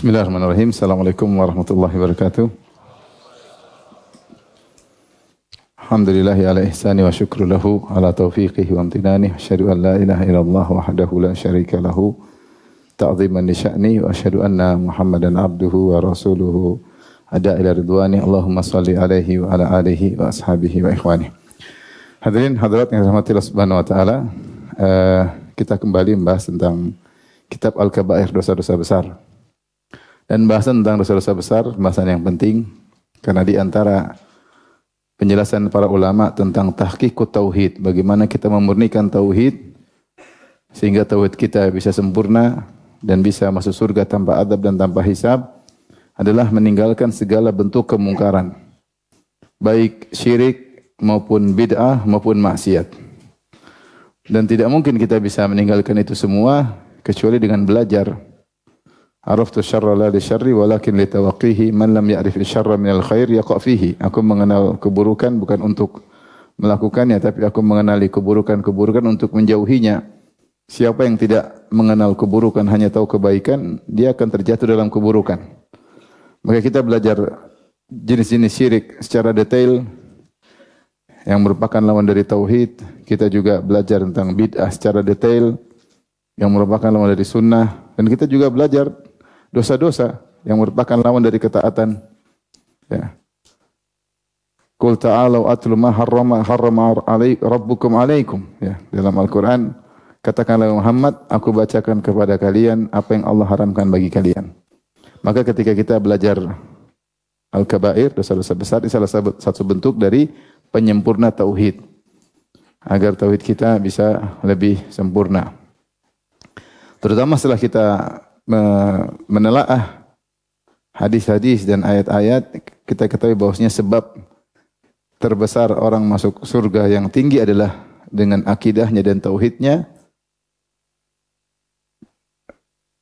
Bismillahirrahmanirrahim. Assalamualaikum warahmatullahi wabarakatuh. Alhamdulillahi ala ihsani wa syukru lahu ala taufiqihi wa amtinani. Asyhadu an la ilaha illallah wahdahu la syarika lahu ta'ziman li sya'ni wa asyhadu anna Muhammadan abduhu wa rasuluhu ada ila ridwani. Allahumma salli alaihi wa ala alihi wa ashabihi wa ikhwani. Hadirin hadirat yang dirahmati Allah Subhanahu wa taala, kita kembali membahas tentang kitab Al-Kabair, dosa-dosa besar. Dan bahasan tentang dosa-dosa besar, bahasan yang penting karena di antara penjelasan para ulama tentang tahqiqut tauhid, bagaimana kita memurnikan tauhid sehingga tauhid kita bisa sempurna dan bisa masuk surga tanpa adab dan tanpa hisab, adalah meninggalkan segala bentuk kemungkaran, baik syirik maupun bid'ah maupun maksiat. Dan tidak mungkin kita bisa meninggalkan itu semua kecuali dengan belajar. Araftu syarra la li syarri walakin li tawaqqihi man lam ya'rif syarra minal khair yaqa fihi. Aku mengenal keburukan bukan untuk melakukannya, tapi aku mengenali keburukan-keburukan untuk menjauhinya. Siapa yang tidak mengenal keburukan hanya tahu kebaikan, dia akan terjatuh dalam keburukan. Maka kita belajar jenis-jenis syirik secara detail yang merupakan lawan dari tauhid. Kita juga belajar tentang bid'ah secara detail yang merupakan lawan dari sunnah, dan kita juga belajar dosa-dosa yang merupakan lawan dari ketaatan. Ya. Qul ta'alu atlu ma harrama rabbukum alaikum. Ya, dalam Al-Qur'an katakanlah Muhammad, aku bacakan kepada kalian apa yang Allah haramkan bagi kalian. Maka ketika kita belajar Al-Kabair, dosa-dosa besar, ini salah satu bentuk dari penyempurna tauhid, agar tauhid kita bisa lebih sempurna. Terutama setelah kita menelaah hadis-hadis dan ayat-ayat, kita ketahui bahwasanya sebab terbesar orang masuk surga yang tinggi adalah dengan akidahnya dan tauhidnya.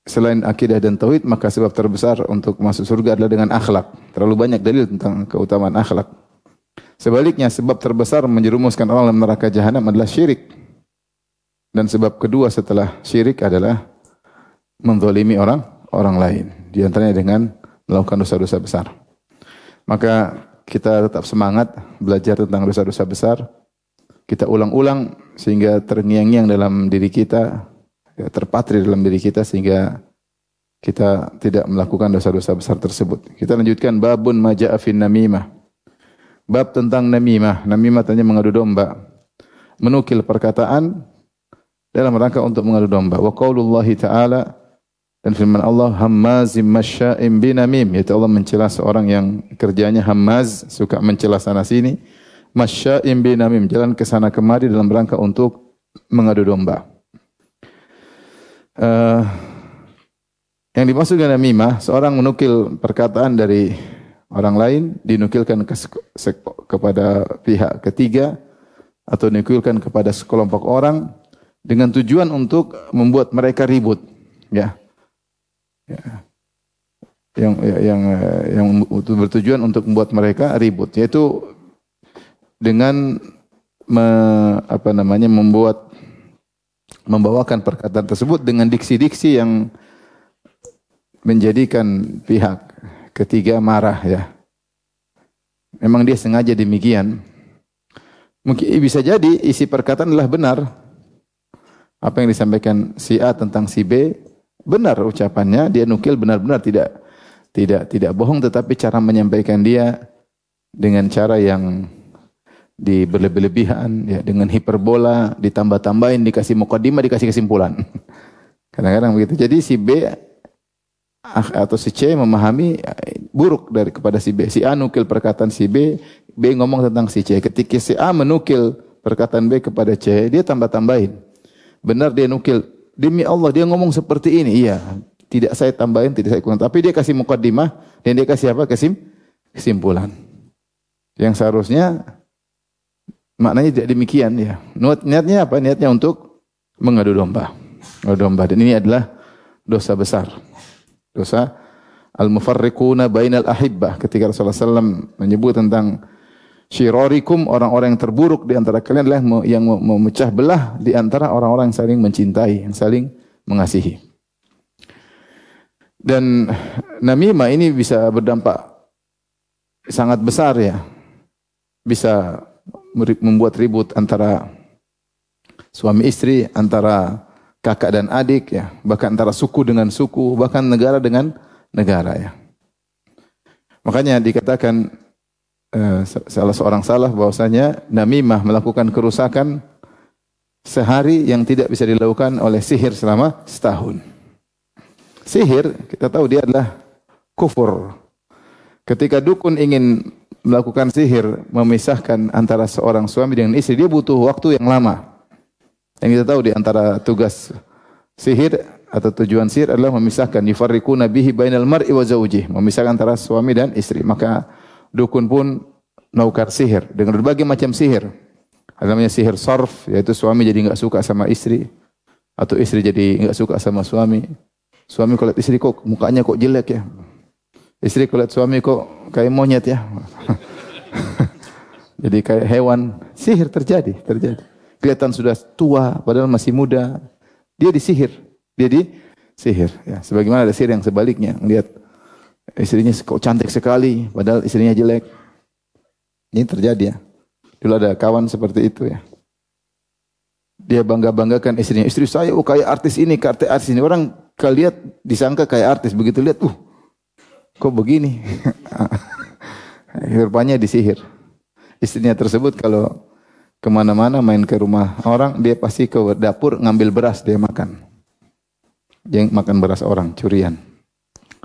Selain akidah dan tauhid, maka sebab terbesar untuk masuk surga adalah dengan akhlak. Terlalu banyak dalil tentang keutamaan akhlak. Sebaliknya, sebab terbesar menjerumuskan orang dalam neraka jahanam adalah syirik. Dan sebab kedua setelah syirik adalah menzalimi orang lain, di antaranya dengan melakukan dosa-dosa besar. Maka kita tetap semangat belajar tentang dosa-dosa besar. Kita ulang-ulang sehingga terngiang-ngiang dalam diri kita, ya, terpatri dalam diri kita sehingga kita tidak melakukan dosa-dosa besar tersebut. Kita lanjutkan babun ma ja'a fin namimah. Bab tentang namimah. Namimah artinya mengadu domba, menukil perkataan dalam rangka untuk mengadu domba. Wa qaulullahi ta'ala, dan firman Allah, hammazim masya'im binamim, yaitu Allah mencela seorang yang kerjanya hammaz, suka mencela sana sini, masya'im binamim, jalan ke sana kemari dalam rangka untuk mengadu domba. Yang dimaksud dengan namimah, seorang menukil perkataan dari orang lain, dinukilkan kepada pihak ketiga atau dinukilkan kepada sekelompok orang dengan tujuan untuk membuat mereka ribut, ya. Ya. Yang bertujuan untuk membuat mereka ribut, yaitu dengan membawakan perkataan tersebut dengan diksi-diksi yang menjadikan pihak ketiga marah, ya. Memang dia sengaja demikian. Mungkin bisa jadi isi perkataan adalah benar. Apa yang disampaikan si A tentang si B benar ucapannya, dia nukil benar-benar tidak bohong, tetapi cara menyampaikan dia dengan cara yang berlebih-lebihan, ya, dengan hiperbola, ditambah-tambahin, dikasih mukaddimah, dikasih kesimpulan. Kadang-kadang begitu. Jadi si B atau si C memahami buruk kepada si B. Si A nukil perkataan si B, B ngomong tentang si C. Ketika si A menukil perkataan B kepada C, dia tambah-tambahin. Benar dia nukil, demi Allah dia ngomong seperti ini. Iya, tidak saya tambahin, tidak saya kurang. Tapi dia kasih mukaddimah dan dia kasih apa? Kesimpulan. Yang seharusnya maknanya tidak demikian, ya. Niatnya apa? Niatnya untuk mengadu domba. Dan ini adalah dosa besar. Dosa al-mufarriquna bainal ahibbah. Ketika Rasulullah SAW menyebut tentang syirarikum, orang-orang yang terburuk di antara kalian adalah yang memecah belah di antara orang-orang yang saling mencintai, yang saling mengasihi. Dan namimah ini bisa berdampak sangat besar ya. Bisa membuat ribut antara suami istri, antara kakak dan adik ya, bahkan antara suku dengan suku, bahkan negara dengan negara ya. Makanya dikatakan salah seorang salaf bahwasanya namimah melakukan kerusakan sehari yang tidak bisa dilakukan oleh sihir selama setahun. Sihir kita tahu dia adalah kufur. Ketika dukun ingin melakukan sihir, memisahkan antara seorang suami dengan istri, dia butuh waktu yang lama. Yang kita tahu di antara tugas sihir atau tujuan sihir adalah memisahkan, yufarriquna bihi bainal mar'i wa zawjihi, memisahkan antara suami dan istri. Maka dukun pun melakukan sihir dengan berbagai macam sihir. Ada namanya sihir sarf, yaitu suami jadi enggak suka sama istri atau istri jadi enggak suka sama suami. Suami kalau lihat istri kok mukanya kok jelek ya. Istri kalau lihat suami kok kayak monyet ya. Jadi kayak hewan. Sihir terjadi. Kelihatan sudah tua padahal masih muda. Dia disihir. Ya, sebagaimana ada sihir yang sebaliknya, melihat istrinya kok cantik sekali padahal istrinya jelek. Ini terjadi ya. Dulu ada kawan seperti itu ya. Dia bangga-banggakan istrinya. Istri saya kayak artis ini, kayak artis ini. Orang kalau lihat disangka kayak artis, begitu lihat, kok begini? Rupanya disihir. Istrinya tersebut kalau kemana-mana main ke rumah orang, dia pasti ke dapur ngambil beras, dia makan. Dia makan beras orang, curian.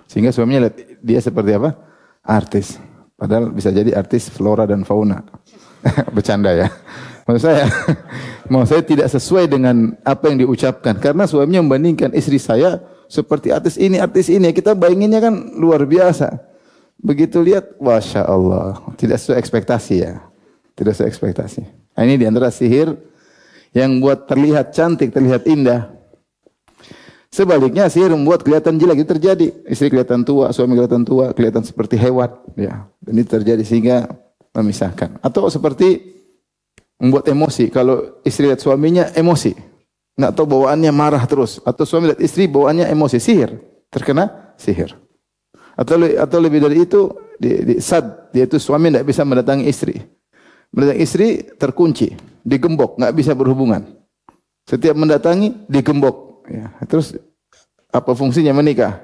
Sehingga suaminya lihat dia seperti apa? Artis. Padahal bisa jadi artis flora dan fauna. Bercanda ya. Maksud saya tidak sesuai dengan apa yang diucapkan. Karena suaminya membandingkan istri saya seperti artis ini. Kita bayanginnya kan luar biasa. Begitu lihat, Masya Allah. Tidak sesuai ekspektasi ya. Tidak sesuai ekspektasi. Nah, ini diantara sihir yang buat terlihat cantik, terlihat indah. Sebaliknya sihir membuat kelihatan jelek. Itu terjadi. Istri kelihatan tua, suami kelihatan tua, kelihatan seperti hewan. Ya. Dan ini terjadi sehingga memisahkan. Atau seperti membuat emosi. Kalau istri lihat suaminya emosi, nggak tahu bawaannya marah terus. Atau suami lihat istri bawaannya emosi, sihir, terkena sihir. Atau lebih dari itu, sad, yaitu suami tidak bisa mendatangi istri. Mendatangi istri terkunci, digembok, nggak bisa berhubungan. Setiap mendatangi digembok. Ya. Terus apa fungsinya menikah?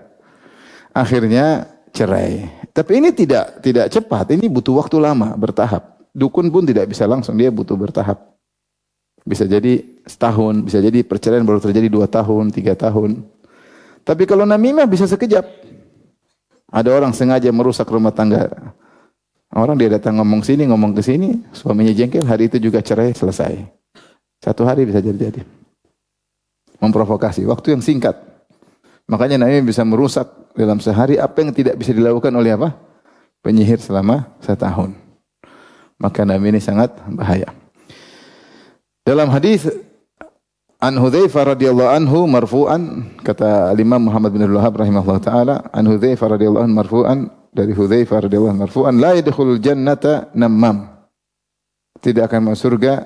Akhirnya cerai. Tapi ini tidak cepat. Ini butuh waktu lama, bertahap. Dukun pun tidak bisa langsung, dia butuh bertahap. Bisa jadi setahun, bisa jadi perceraian baru terjadi 2 tahun, 3 tahun. Tapi kalau namimah bisa sekejap. Ada orang sengaja merusak rumah tangga. Orang dia datang ngomong sini, ngomong ke sini, suaminya jengkel, hari itu juga cerai, selesai. 1 hari bisa jadi. Memprovokasi, waktu yang singkat. Makanya namimah bisa merusak dalam sehari apa yang tidak bisa dilakukan oleh apa? Penyihir selama 1 tahun. Maka namimah ini sangat bahaya. Dalam hadis an Hudzaifah radhiyallahu anhu marfu'an, kata Imam Muhammad bin Abdul Wahhab rahimahullah taala, an Hudzaifah radhiyallahu anhu marfu'an, dari Hudzaifah radhiyallahu anhu marfu'an, la yadkhulul jannata nammam. Tidak akan masuk surga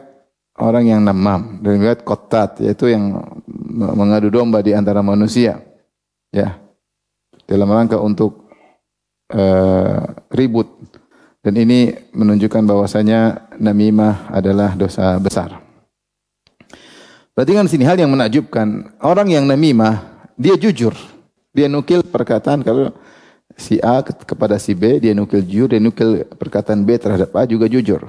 orang yang namam. Dan riwayat qattat, yaitu yang mengadu domba di antara manusia. Ya. Dalam rangka untuk ribut. Dan ini menunjukkan bahwasanya namimah adalah dosa besar. Perhatikan sini hal yang menakjubkan. Orang yang namimah, dia jujur. Dia nukil perkataan, kalau si A kepada si B, dia nukil jujur, dia nukil perkataan B terhadap A juga jujur.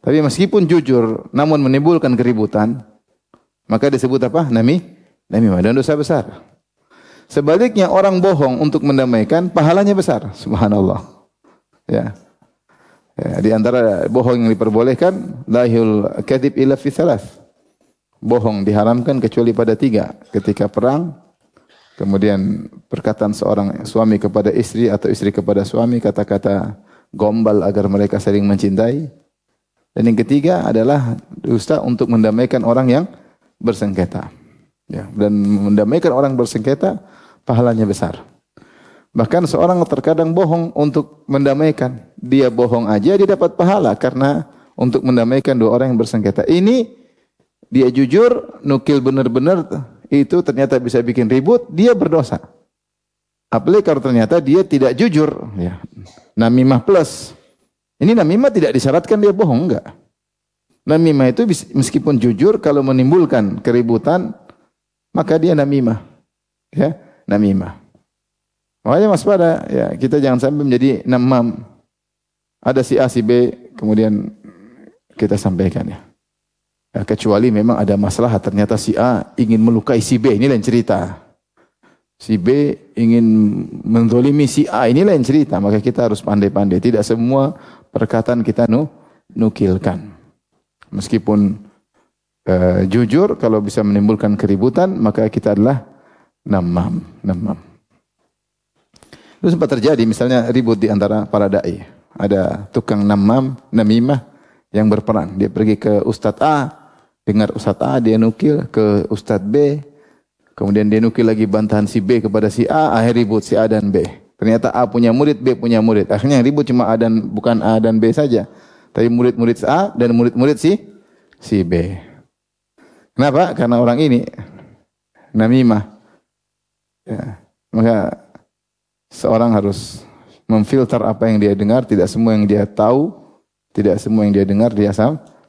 Tapi meskipun jujur, namun menimbulkan keributan, maka disebut apa? Namimah, dan dosa besar. Sebaliknya orang bohong untuk mendamaikan, pahalanya besar. Subhanallah. Ya. Di antara bohong yang diperbolehkan, lahil kadhib illa fi thalath. Bohong diharamkan kecuali pada 3. Ketika perang, kemudian perkataan seorang suami kepada istri atau istri kepada suami, kata-kata gombal agar mereka saling mencintai. Dan yang ketiga adalah dusta untuk mendamaikan orang yang bersengketa. Ya, dan mendamaikan orang bersengketa pahalanya besar. Bahkan seorang terkadang bohong untuk mendamaikan. Dia bohong aja dia dapat pahala karena untuk mendamaikan 2 orang yang bersengketa. Ini dia jujur, nukil benar-benar, itu ternyata bisa bikin ribut, dia berdosa. Apalagi kalau ternyata dia tidak jujur, ya. Namimah plus. Ini namimah tidak disyaratkan dia bohong, enggak. Namimah itu meskipun jujur, kalau menimbulkan keributan, maka dia namimah. Ya, namimah. Makanya waspada, ya, kita jangan sampai menjadi namam. Ada si A, si B, kemudian kita sampaikan, ya. Ya, kecuali memang ada masalah, ternyata si A ingin melukai si B, ini lain cerita. Si B ingin menzalimi si A, ini lain cerita. Maka kita harus pandai-pandai. Tidak semua perkataan kita nukilkan. Meskipun jujur, kalau bisa menimbulkan keributan, maka kita adalah namam. Itu sempat terjadi, misalnya ribut di antara para dai. Ada tukang namimah yang berperan. Dia pergi ke Ustadz A, dengar Ustadz A, dia nukil ke Ustadz B, kemudian dia nukil lagi bantahan si B kepada si A, akhir ribut si A dan B. Ternyata A punya murid, B punya murid. Akhirnya yang ribut cuma A dan bukan A dan B saja, tapi murid-murid A dan murid-murid si B. Kenapa? Karena orang ini namimah. Ya, maka seorang harus memfilter apa yang dia dengar, tidak semua yang dia tahu, tidak semua yang dia dengar dia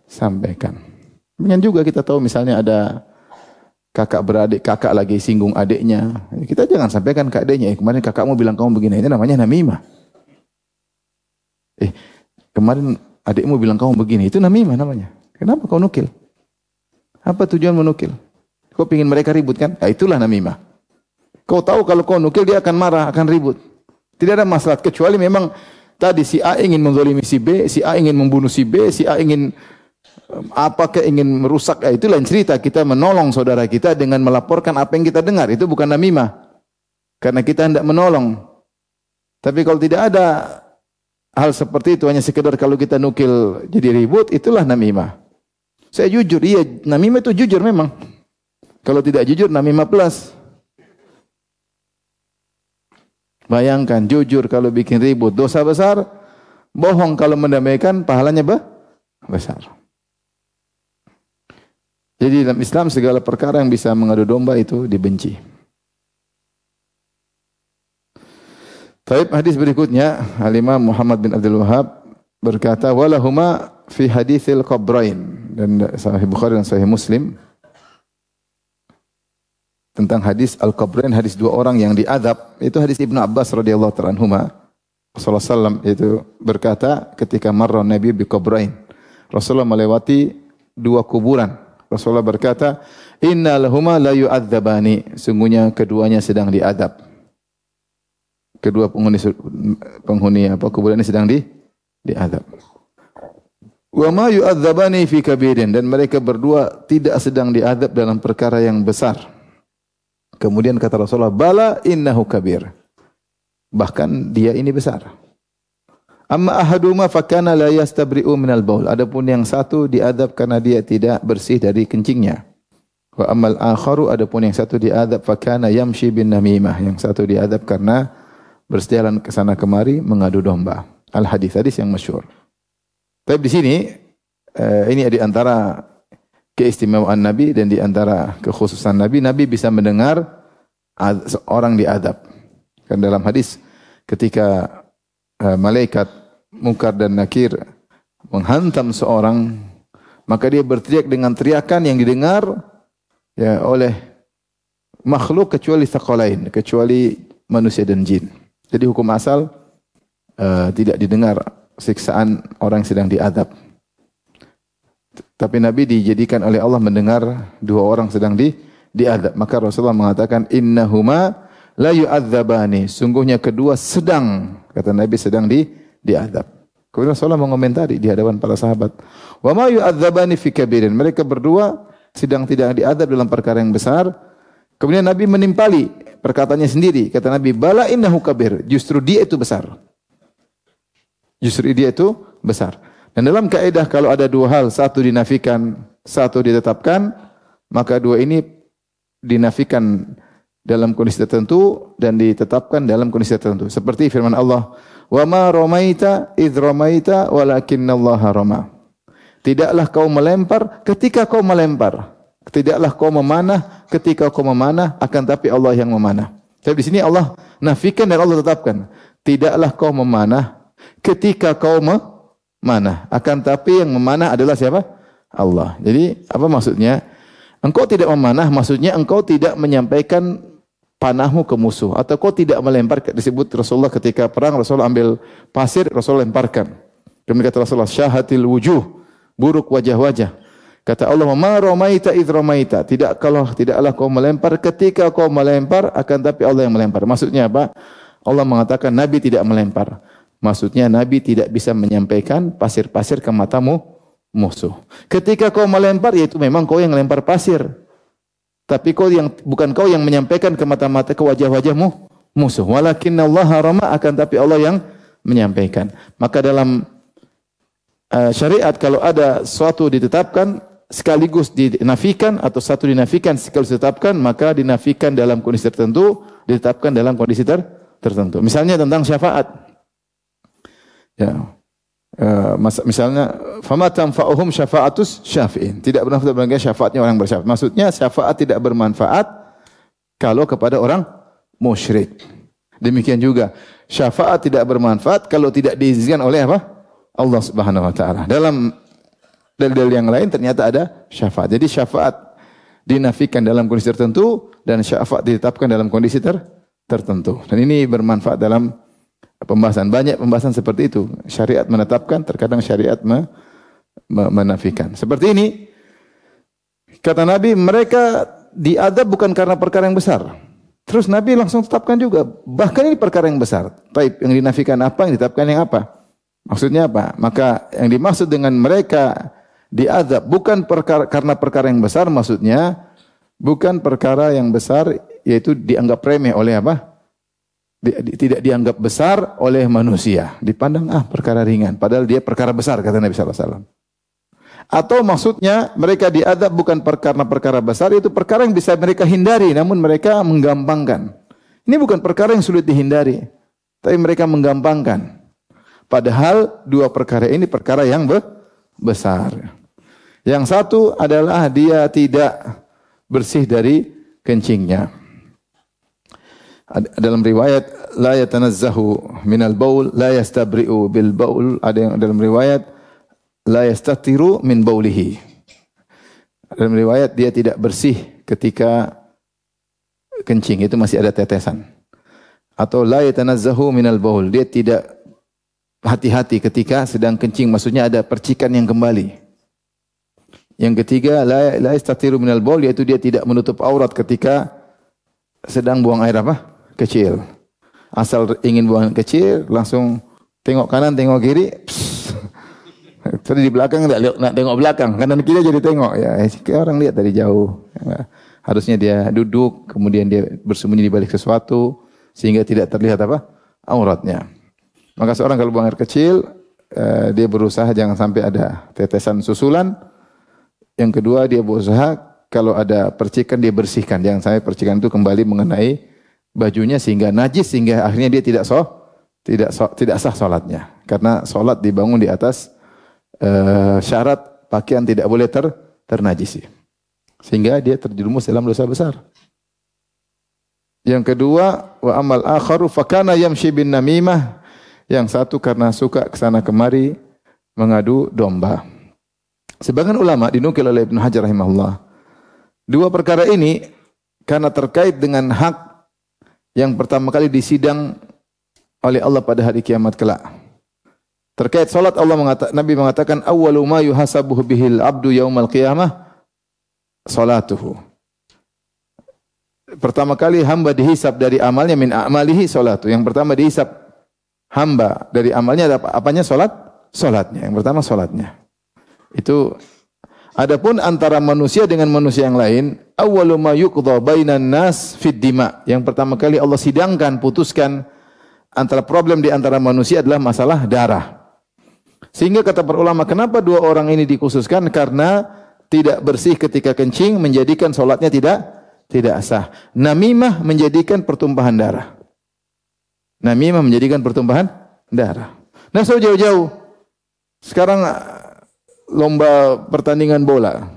sampaikan. Demikian juga kita tahu misalnya ada kakak beradik, kakak lagi singgung adiknya. Kita jangan sampaikan ke adiknya, kemarin kakakmu bilang kamu begini, itu namanya namimah. Kemarin adikmu bilang kamu begini, itu namimah namanya. Kenapa kau nukil? Apa tujuan menukil? Kau ingin mereka ribut kan? Ya, itulah namimah. Kau tahu kalau kau nukil dia akan marah, akan ribut. Tidak ada masalah, kecuali memang tadi si A ingin menzalimi si B, si A ingin membunuh si B, si A ingin apakah ingin merusak, itu lain cerita. Kita menolong saudara kita dengan melaporkan apa yang kita dengar, itu bukan namimah. Karena kita hendak menolong. Tapi kalau tidak ada hal seperti itu, hanya sekedar kalau kita nukil jadi ribut, itulah namimah. Saya jujur, iya, namimah itu jujur memang. Kalau tidak jujur, namimah plus. Bayangkan, jujur kalau bikin ribut, dosa besar. Bohong kalau mendamaikan, pahalanya besar. Jadi dalam Islam segala perkara yang bisa mengadu domba itu dibenci. Taib hadis berikutnya, Al-Imam Muhammad bin Abdul Wahhab berkata, walahuma fi haditsil qabrain, dan Sahih Bukhari dan Sahih Muslim tentang hadis al-qabrain, hadis dua orang yang diadab. Itu hadis Ibnu Abbas radhiyallahu ta'ala anhuma. Rasulullah SAW itu berkata ketika marra Nabi bi qabrain, Rasulullah melewati dua kuburan. Rasulullah berkata, inna lahuma la yu'adzabani, sungguhnya keduanya sedang diadab. Kedua penghuni kuburan ini sedang diadab. Wa ma yu'adzabani fi kabirin, dan mereka berdua tidak sedang diadab dalam perkara yang besar. Kemudian kata Rasulullah, bala innahu kabir, bahkan dia ini besar. Amma ahaduma fakana la yastabri'u minal baul, adapun yang satu diadab karena dia tidak bersih dari kencingnya. Wa ammal akharu, adapun yang satu diadab fakana yamshi bin namimah, yang satu diadab karena berjalan ke sana kemari mengadu domba. Al hadis yang masyhur. Tapi di sini ini di antara keistimewaan Nabi dan di antara kekhususan Nabi, Nabi bisa mendengar orang diadab. Kan dalam hadis ketika malaikat Munkar dan Nakir menghantam seorang, maka dia berteriak dengan teriakan yang didengar ya oleh makhluk kecuali tsaqalain, kecuali manusia dan jin. Jadi hukum asal tidak didengar siksaan orang yang sedang diadab. Tapi Nabi dijadikan oleh Allah mendengar dua orang sedang diadab. Maka Rasulullah mengatakan, innahuma la yu'adzabani, sungguhnya kedua sedang, kata Nabi, sedang diadab. Kemudian Rasulullah mengomentari di hadapan para sahabat, wa ma yu'adzabani fi kabirin, mereka berdua sedang tidak diadab dalam perkara yang besar. Kemudian Nabi menimpali perkataannya sendiri, kata Nabi, bala innahu kabir, justru dia itu besar. Justru dia itu besar. Dan dalam kaidah kalau ada dua hal, satu dinafikan, satu ditetapkan, maka dua ini dinafikan dalam kondisi tertentu dan ditetapkan dalam kondisi tertentu. Seperti firman Allah, "Wa ma ramaita idz ramaita walakinallaha rama." Tidaklah kau melempar ketika kau melempar. Tidaklah kau memanah ketika kau memanah, akan tapi Allah yang memanah. Tapi di sini Allah nafikan dan Allah tetapkan. Tidaklah kau memanah ketika kau memanah. Akan tapi yang memanah adalah siapa? Allah. Jadi apa maksudnya? Engkau tidak memanah, maksudnya engkau tidak menyampaikan panahmu ke musuh. Atau kau tidak melempar, disebut Rasulullah ketika perang, Rasulullah ambil pasir, Rasulullah lemparkan. Kemudian kata Rasulullah, syahatil wujuh, buruk wajah-wajah. Kata Allah, ma ramaita idh ramaita. Tidaklah kau melempar ketika kau melempar, akan tapi Allah yang melempar. Maksudnya apa? Allah mengatakan Nabi tidak melempar. Maksudnya Nabi tidak bisa menyampaikan pasir-pasir ke matamu musuh. Ketika kau melempar, yaitu memang kau yang melempar pasir. Tapi bukan kau yang menyampaikan ke mata-mata, ke wajah-wajahmu musuh. Walakinna Allah rama, akan tapi Allah yang menyampaikan. Maka dalam syariat kalau ada suatu ditetapkan sekaligus dinafikan atau satu dinafikan sekaligus ditetapkan, maka dinafikan dalam kondisi tertentu, ditetapkan dalam kondisi tertentu. Misalnya tentang syafaat. Ya. Misalnya fama tanfa'uhum syafa'atus syafi'in. Tidak bermanfaat bagi syafaatnya orang bersyafaat. Maksudnya syafaat tidak bermanfaat kalau kepada orang musyrik. Demikian juga syafaat tidak bermanfaat kalau tidak diizinkan oleh apa? Allah Subhanahu wa taala. Dalam dalil yang lain ternyata ada syafaat. Jadi syafaat dinafikan dalam kondisi tertentu dan syafaat ditetapkan dalam kondisi tertentu. Dan ini bermanfaat dalam pembahasan. Banyak pembahasan seperti itu. Syariat menetapkan, terkadang syariat menafikan. Seperti ini, kata Nabi, mereka diadab bukan karena perkara yang besar. Terus Nabi langsung tetapkan juga. Bahkan ini perkara yang besar. Taib, yang dinafikan apa, yang ditetapkan yang apa. Maksudnya apa? Maka yang dimaksud dengan mereka diadab bukan karena perkara yang besar, maksudnya bukan perkara yang besar, yaitu dianggap remeh oleh apa? Tidak dianggap besar oleh manusia. Dipandang perkara ringan, padahal dia perkara besar, kata Nabi sallallahu alaihi wasallam. Atau maksudnya mereka diadab bukan karena perkara besar, itu perkara yang bisa mereka hindari, namun mereka menggampangkan. Ini bukan perkara yang sulit dihindari, tapi mereka menggampangkan. Padahal dua perkara ini perkara yang besar. Yang satu adalah dia tidak bersih dari kencingnya. Dalam riwayat la yatanazzahu minal baul la yastabri'u bil baul, ada yang dalam riwayat la yastatiru min baulihi. Dalam riwayat dia tidak bersih ketika kencing, itu masih ada tetesan. Atau la yatanazzahu minal baul, dia tidak hati-hati ketika sedang kencing, maksudnya ada percikan yang kembali. Yang ketiga la yastatiru minal baul, yaitu dia tidak menutup aurat ketika sedang buang air apa? Kecil. Asal ingin buang kecil, langsung tengok kanan, tengok kiri. Tadi di belakang nak tengok belakang, kanan kiri jadi tengok. Ya, orang lihat dari jauh. Harusnya dia duduk, kemudian dia bersembunyi di balik sesuatu sehingga tidak terlihat apa? Auratnya. Maka seorang kalau buang air kecil, dia berusaha jangan sampai ada tetesan susulan. Yang kedua, dia berusaha kalau ada percikan dia bersihkan, jangan sampai percikan itu kembali mengenai bajunya sehingga najis, sehingga akhirnya dia tidak sah salatnya. Karena salat dibangun di atas syarat pakaian tidak boleh ternajisi. Sehingga dia terjerumus dalam dosa besar. Yang kedua, wa amal akharu fakana yamshi bin namimah. Yang satu karena suka kesana kemari mengadu domba. Sebagian ulama dinukil oleh Ibnu Hajar rahimahullah, dua perkara ini karena terkait dengan hak yang pertama kali disidang oleh Allah pada hari kiamat kelak. Terkait salat Nabi mengatakan awwalu ma yuhasabuhu bihil abdu yaumal qiyamah salatuhu. Pertama kali hamba dihisab dari amalnya min a'malihi salatu. Yang pertama dihisab hamba dari amalnya apanya? Salatnya. Yang pertama salatnya. Itu adapun antara manusia dengan manusia yang lain, awwalu ma yuqdha bainan nas fid dima. Yang pertama kali Allah sidangkan, putuskan antara problem di antara manusia adalah masalah darah. Sehingga kata para ulama, kenapa dua orang ini dikhususkan? Karena tidak bersih ketika kencing menjadikan salatnya tidak sah. Namimah menjadikan pertumpahan darah. Namimah menjadikan pertumpahan darah. Nah, jauh-jauh. Sekarang lomba pertandingan bola.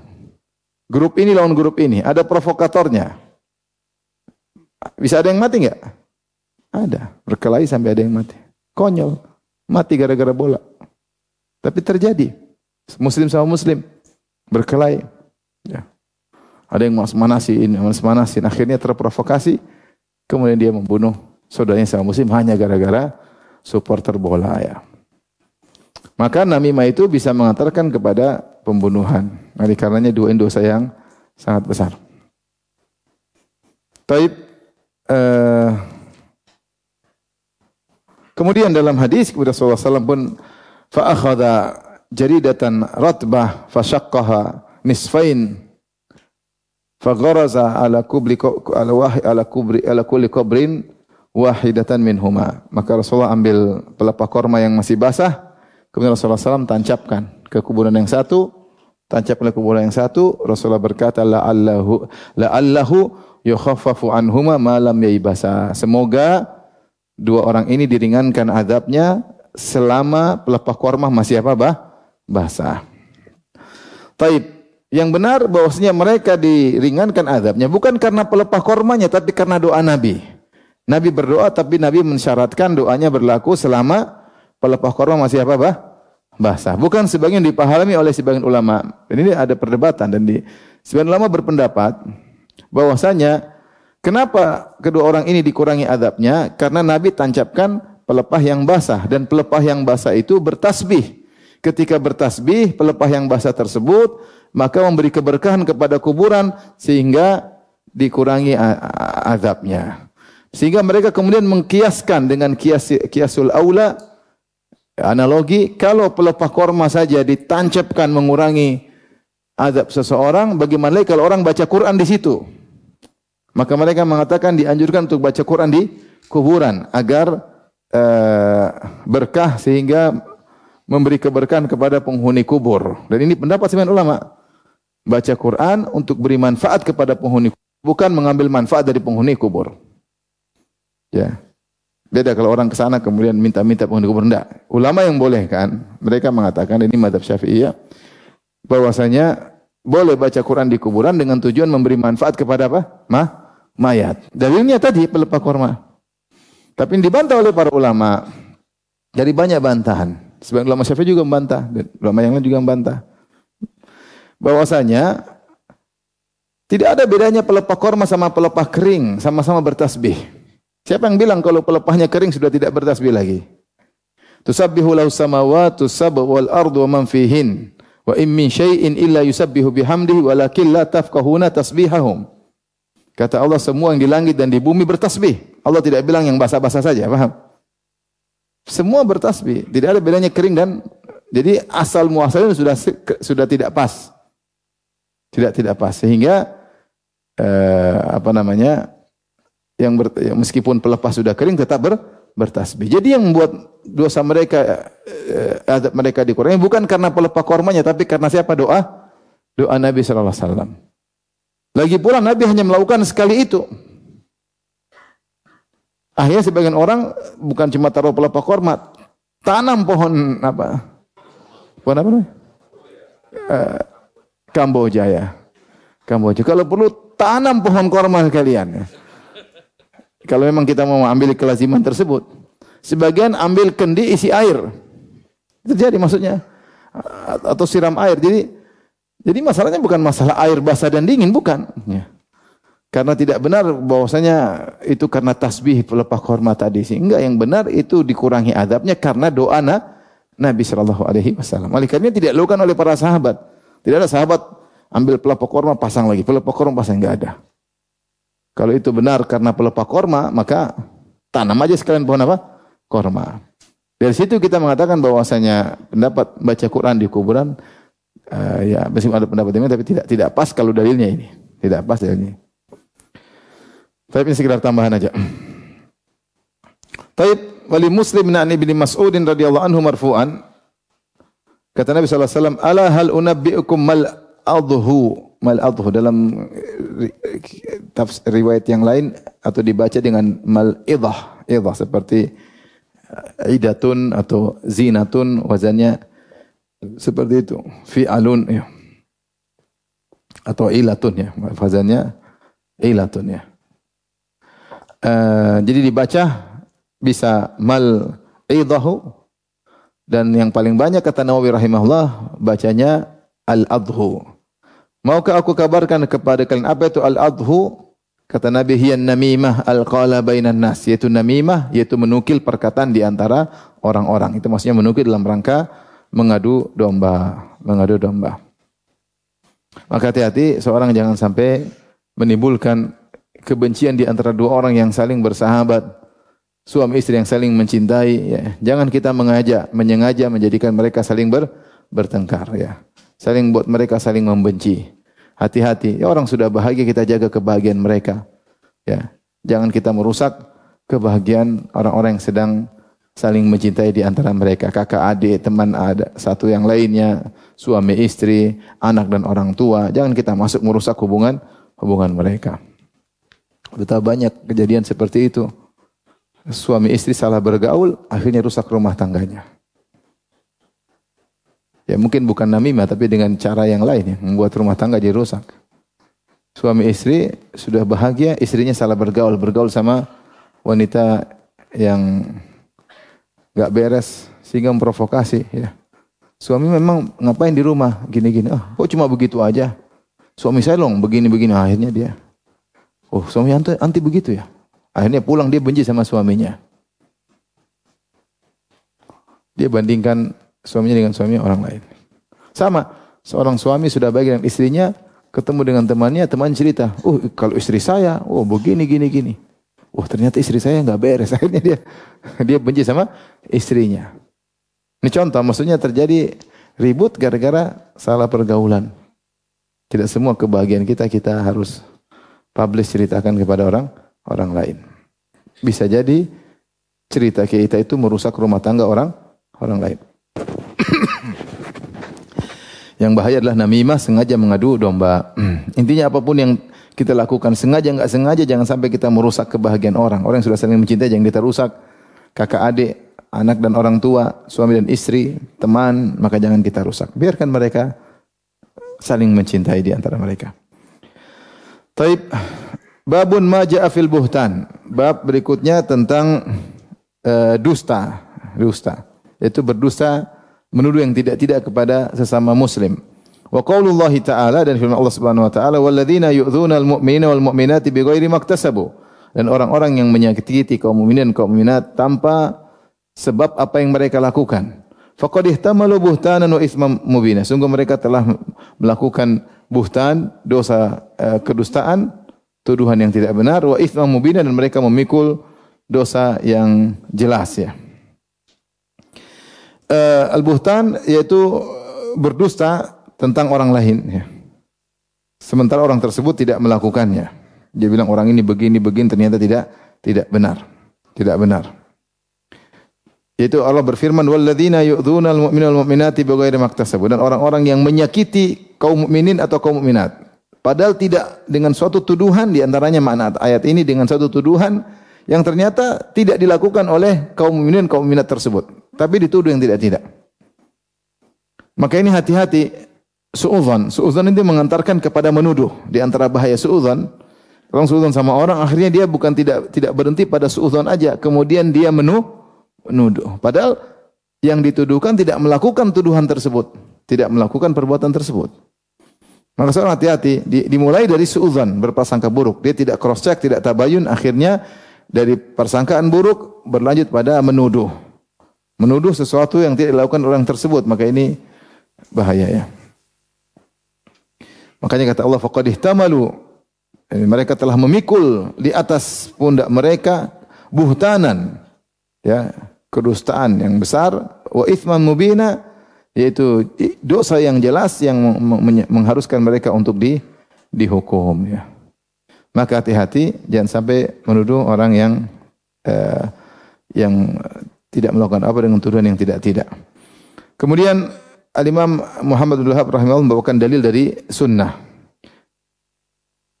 Grup ini lawan grup ini, ada provokatornya. Bisa ada yang mati enggak? Ada. Berkelahi sampai ada yang mati. Konyol. Mati gara-gara bola. Tapi terjadi. Muslim sama muslim berkelahi. Ya. Ada yang manasin. Akhirnya terprovokasi. Kemudian dia membunuh saudaranya sama muslim hanya gara-gara supporter bola ya. Maka namimah itu bisa mengantarkan kepada pembunuhan. Oleh karenanya dua dosa yang sangat besar. Taib. Kemudian dalam hadis kepada Rasulullah SAW pun fa'akhadha jaridatan ratbah fashaqqaha nisfain fagharaza ala kulli qabrin wahidatan minhuma. Maka Rasulullah ambil pelepah korma yang masih basah, kemudian Rasulullah SAW tancapkan ke kuburan yang satu, tancapkan ke kuburan yang satu. Rasulullah berkata la'allahu yukhaffafu anhuma ma lam yaibasa. Semoga dua orang ini diringankan azabnya selama pelepah korma masih basah. Taib. Yang benar bahwasanya mereka diringankan azabnya bukan karena pelepah kormanya tapi karena doa Nabi. Nabi berdoa tapi Nabi mensyaratkan doanya berlaku selama pelepah korma masih basah. Bukan sebagian dipahami oleh sebagian ulama. Dan ini ada perdebatan dan sebagian ulama berpendapat bahwasanya kenapa kedua orang ini dikurangi azabnya? Karena Nabi tancapkan pelepah yang basah dan pelepah yang basah itu bertasbih. Ketika bertasbih, pelepah yang basah tersebut maka memberi keberkahan kepada kuburan sehingga dikurangi azabnya. Sehingga mereka kemudian mengkiaskan dengan kiasul aula, analogi, kalau pelepah korma saja ditancapkan mengurangi azab seseorang, bagaimana kalau orang baca Quran di situ? Maka mereka mengatakan dianjurkan untuk baca Quran di kuburan agar berkah sehingga memberi keberkahan kepada penghuni kubur. Dan ini pendapat sebagian ulama. Baca Quran untuk beri manfaat kepada penghuni kubur, bukan mengambil manfaat dari penghuni kubur. Ya. Beda kalau orang ke sana kemudian minta-minta penghuni kubur, enggak. Ulama yang boleh kan, mereka mengatakan ini mazhab Syafi'iyah bahwasanya boleh baca Quran di kuburan dengan tujuan memberi manfaat kepada apa? Mayat. Dalilnya tadi pelepah korma. Tapi dibantah oleh para ulama. Dari banyak bantahan. Sebagian ulama Syafi'i juga membantah, dan ulama yang lain juga membantah. Bahwasanya tidak ada bedanya pelepah korma sama pelepah kering, sama-sama bertasbih. Siapa yang bilang kalau pelepahnya kering sudah tidak bertasbih lagi? Tusabbihu lahu samawati sab'u wal ardu wa man fihin wa in min syai'in illa yusabbihu bihamdihi walakin la tafqahuna tasbihahum. Kata Allah, semua yang di langit dan di bumi bertasbih. Allah tidak bilang yang basah-basah saja, paham? Semua bertasbih, tidak ada bedanya kering dan jadi asal muasalnya sudah tidak pas. Tidak pas sehingga meskipun pelepah sudah kering tetap bertasbih. Jadi yang membuat dosa mereka azab mereka dikurangi bukan karena pelepah kormanya tapi karena siapa? Doa Nabi sallallahu alaihi wasallam. Lagi pula Nabi hanya melakukan sekali itu. Akhirnya sebagian orang bukan cuma taruh pelepah korma, tanam pohon apa? Pohon apa namanya? Kamboja ya. Kamboja. Kalau perlu tanam pohon korma sekalian. Ya. Kalau memang kita mau ambil kelaziman tersebut. Sebagian ambil kendi isi air. Terjadi maksudnya. Atau siram air. Jadi masalahnya bukan masalah air basah dan dingin, bukan. Ya. Karena tidak benar bahwasanya itu karena tasbih pelepah korma tadi sih. Enggak, yang benar itu dikurangi azabnya karena doa Nabi sallallahu alaihi wasallam. Oleh karena tidak dilakukan oleh para sahabat. Tidak ada sahabat ambil pelepah korma pasang lagi, pelepah korma pasang, enggak ada. Kalau itu benar karena pelepah korma, maka tanam aja sekalian pohon apa? Korma. Dari situ kita mengatakan bahwasanya pendapat baca Quran di kuburan ya meskipun ada pendapat ini tapi tidak pas kalau dalilnya ini. Tidak pas dalilnya. Tapi ini sekedar tambahan aja. Taib wali Muslim an Ibnu Mas'udin radhiyallahu anhu marfu'an. Kata Nabi sallallahu alaihi wasallam, "Ala hal unabbiukum mal adhu" dalam riwayat yang lain atau dibaca dengan mal idah seperti idatun atau zinatun, wazannya seperti itu. Fi'alun ya. Atau ilatun ya, wazannya ilatun ya. Jadi dibaca bisa mal idahu, dan yang paling banyak kata Nawawi rahimahullah bacanya al-adhu. Maukah aku kabarkan kepada kalian apa itu al-adhu? Kata Nabi, hiyan namimah al-qala bainan nas, yaitu namimah, yaitu menukil perkataan di antara orang-orang. Itu maksudnya menukil dalam rangka mengadu domba, mengadu domba. Maka hati-hati seorang jangan sampai menimbulkan kebencian di antara dua orang yang saling bersahabat, suami istri yang saling mencintai, ya. Jangan kita menyengaja menjadikan mereka saling bertengkar, ya. Saling buat mereka saling membenci. Hati-hati. Ya, orang sudah bahagia, kita jaga kebahagiaan mereka. Ya. Jangan kita merusak kebahagiaan orang-orang yang sedang saling mencintai di antara mereka. Kakak, adik, teman ada satu yang lainnya, suami istri, anak dan orang tua. Jangan kita masuk merusak hubungan mereka. Betapa banyak kejadian seperti itu. Suami istri salah bergaul, akhirnya rusak rumah tangganya. Ya mungkin bukan namimah, tapi dengan cara yang lain, ya, membuat rumah tangga jadi rusak. Suami istri sudah bahagia, istrinya salah bergaul sama wanita yang enggak beres sehingga memprovokasi, ya. Suami memang ngapain di rumah gini-gini? Kok cuma begitu aja? Suami saya loh begini-begini, akhirnya dia. Suami anti begitu ya. Akhirnya pulang dia benci sama suaminya. Dia bandingkan suaminya dengan suami orang lain. Sama, seorang suami sudah baik dengan istrinya, ketemu dengan temannya cerita, kalau istri saya, begini, gini. Ternyata istri saya enggak beres. Akhirnya dia benci sama istrinya. Ini contoh, maksudnya terjadi ribut gara-gara salah pergaulan. Tidak semua kebahagiaan kita harus publish, ceritakan kepada orang lain. Bisa jadi cerita kita itu merusak rumah tangga orang lain. Yang bahaya adalah namimah, sengaja mengadu domba. Intinya apapun yang kita lakukan, sengaja enggak sengaja, jangan sampai kita merusak kebahagiaan orang. Orang yang sudah saling mencintai jangan kita rusak. Kakak adik, anak dan orang tua, suami dan istri, teman, maka jangan kita rusak. Biarkan mereka saling mencintai di antara mereka. Taib, babun ma ja'a fil buhtan. Bab berikutnya tentang dusta. Yaitu berdusta, menuduh yang tidak kepada sesama muslim. Wa qaulullahi ta'ala, dan firman Allah Subhanahu wa taala, walladzina yu'dzunal mu'minina wal mu'minati bighairi maktasabu. Dan orang-orang yang menyakiti kaum mukminin dan kaum mukminat tanpa sebab apa yang mereka lakukan. Faqad ihtamalu buhtanan wa itsman mubina. Sungguh mereka telah melakukan buhtan, dosa kedustaan, tuduhan yang tidak benar, wa itsman mubina, dan mereka memikul dosa yang jelas, ya. Al-buhtan yaitu berdusta tentang orang lain, ya. Sementara orang tersebut tidak melakukannya. Dia bilang orang ini begini, ternyata tidak benar. Tidak benar. Yaitu Allah berfirman, walladzina yu'dzunal mu'minina wal mu'minati bighairi maktasabu, dan orang-orang yang menyakiti kaum mukminin atau kaum mukminat padahal tidak dengan suatu tuduhan, di antaranya makna ayat ini dengan suatu tuduhan yang ternyata tidak dilakukan oleh kaum mukminin kaum mukminat tersebut, tapi dituduh yang tidak. Maka ini hati-hati. Suudzon itu mengantarkan kepada menuduh. Di antara bahaya suudzon, orang suudzon sama orang, akhirnya dia bukan tidak berhenti pada suudzon aja, kemudian dia menuduh. Padahal yang dituduhkan tidak melakukan tuduhan tersebut, tidak melakukan perbuatan tersebut. Maka seorang hati-hati, dimulai dari suudzon, berprasangka buruk. Dia tidak cross check, tidak tabayun, akhirnya dari persangkaan buruk berlanjut pada menuduh. Menuduh sesuatu yang tidak dilakukan orang tersebut, maka ini bahaya, ya. Makanya kata Allah, faqad ihtamalu, mereka telah memikul di atas pundak mereka buhtanan, ya, kedustaan yang besar, wa itsman mubina, yaitu dosa yang jelas yang mengharuskan mereka untuk dihukum, ya. Maka hati-hati, jangan sampai menuduh orang yang tidak melakukan apa dengan tuduhan yang tidak. Kemudian Al-Imam Muhammad bin Wahab rahimahullah membawakan dalil dari sunnah.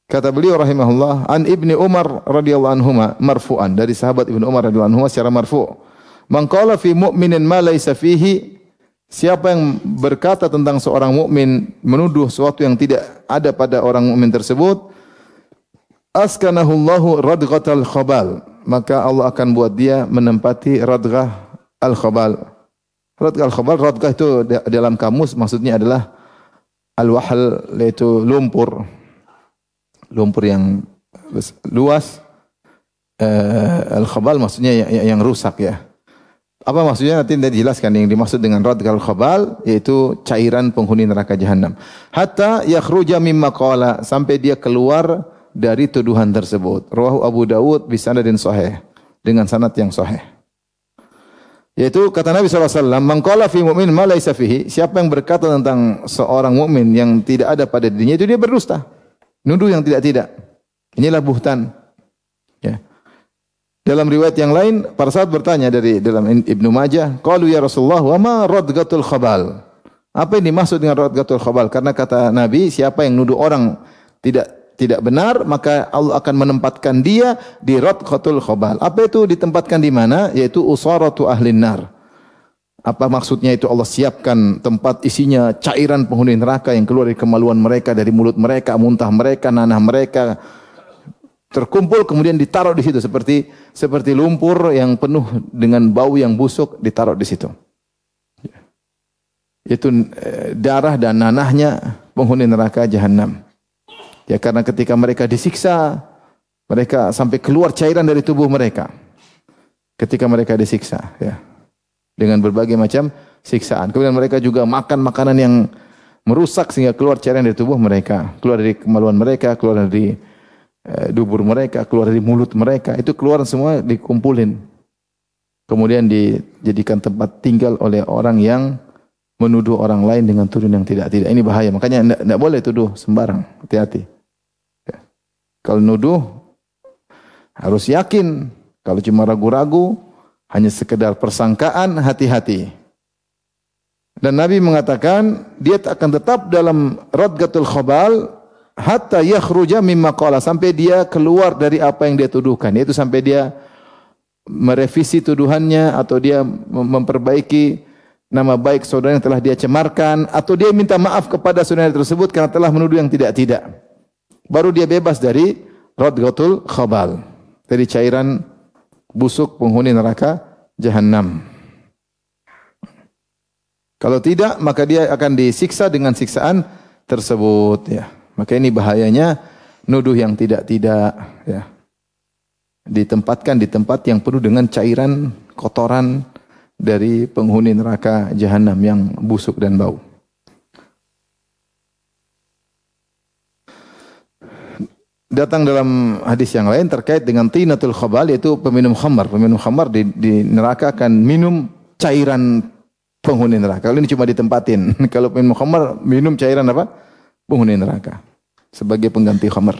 Kata beliau rahimahullah, an Ibni Umar radhiyallahu anhuma marfu'an, dari sahabat Ibnu Umar radhiyallahu anhu secara marfu'. Man qala fi mu'minin ma laysa fihi, siapa yang berkata tentang seorang mukmin menuduh sesuatu yang tidak ada pada orang mukmin tersebut, askanahullahu radghatal khabal, maka Allah akan buat dia menempati radghah al-khabal. Radghah al-khabal, radghah itu dalam kamus maksudnya adalah al-wahl, yaitu lumpur. Lumpur yang luas. Al-khabal maksudnya yang rusak ya. Apa maksudnya nanti dijelaskan. Yang dimaksud dengan radghah al-khabal yaitu cairan penghuni neraka jahanam. Hatta yakhruja mimma qala, sampai dia keluar dari tuduhan tersebut. Rawahu Abu Dawud bisanadin sahih, dengan sanad yang sahih. Yaitu kata Nabi SAW, man qala fi mu'min ma laysa fihi, siapa yang berkata tentang seorang mukmin yang tidak ada pada dirinya, itu dia berdusta. Nuduh yang tidak-tidak. Inilah buhtan. Ya. Dalam riwayat yang lain, para sahabat bertanya dari dalam Ibnu Majah, qalu ya Rasulullah, wa ma radghatul khabal? Apa yang dimaksud dengan radghatul khabal? Karena kata Nabi, siapa yang nuduh orang tidak benar, maka Allah akan menempatkan dia di radghatul khabal. Apa itu ditempatkan di mana? Yaitu usaratu ahlin nar. Apa maksudnya itu? Allah siapkan tempat isinya cairan penghuni neraka yang keluar dari kemaluan mereka, dari mulut mereka, muntah mereka, nanah mereka terkumpul kemudian ditaruh di situ seperti lumpur yang penuh dengan bau yang busuk ditaruh di situ. Itu darah dan nanahnya penghuni neraka jahanam. Ya, karena ketika mereka disiksa, mereka sampai keluar cairan dari tubuh mereka. Ketika mereka disiksa, ya, dengan berbagai macam siksaan. Kemudian mereka juga makan makanan yang merusak sehingga keluar cairan dari tubuh mereka, keluar dari kemaluan mereka, keluar dari dubur mereka, keluar dari mulut mereka. Itu keluar semua dikumpulin. Kemudian dijadikan tempat tinggal oleh orang yang menuduh orang lain dengan tuduhan yang tidak-tidak. Ini bahaya. Makanya tidak boleh tuduh sembarang. Hati-hati. Ya. Kalau nuduh harus yakin. Kalau cuma ragu-ragu, hanya sekedar persangkaan, hati-hati. Dan Nabi mengatakan dia akan tetap dalam radghatul khabal hatta yakhruja mimma qala, sampai dia keluar dari apa yang dia tuduhkan. Yaitu sampai dia merevisi tuduhannya, atau dia memperbaiki nama baik saudara yang telah dia cemarkan, atau dia minta maaf kepada saudara tersebut karena telah menuduh yang tidak-tidak. Baru dia bebas dari radghatul khabal, dari cairan busuk penghuni neraka jahanam. Kalau tidak, maka dia akan disiksa dengan siksaan tersebut, ya. Maka ini bahayanya nuduh yang tidak-tidak, ya. Ditempatkan di tempat yang penuh dengan cairan kotoran dari penghuni neraka jahanam yang busuk dan bau. Datang dalam hadis yang lain terkait dengan tinatul khabal, yaitu peminum khamar. Peminum khamar di neraka akan minum cairan penghuni neraka. Kalau ini cuma ditempatin. Kalau peminum khamar minum cairan apa? Penghuni neraka. Sebagai pengganti khamar.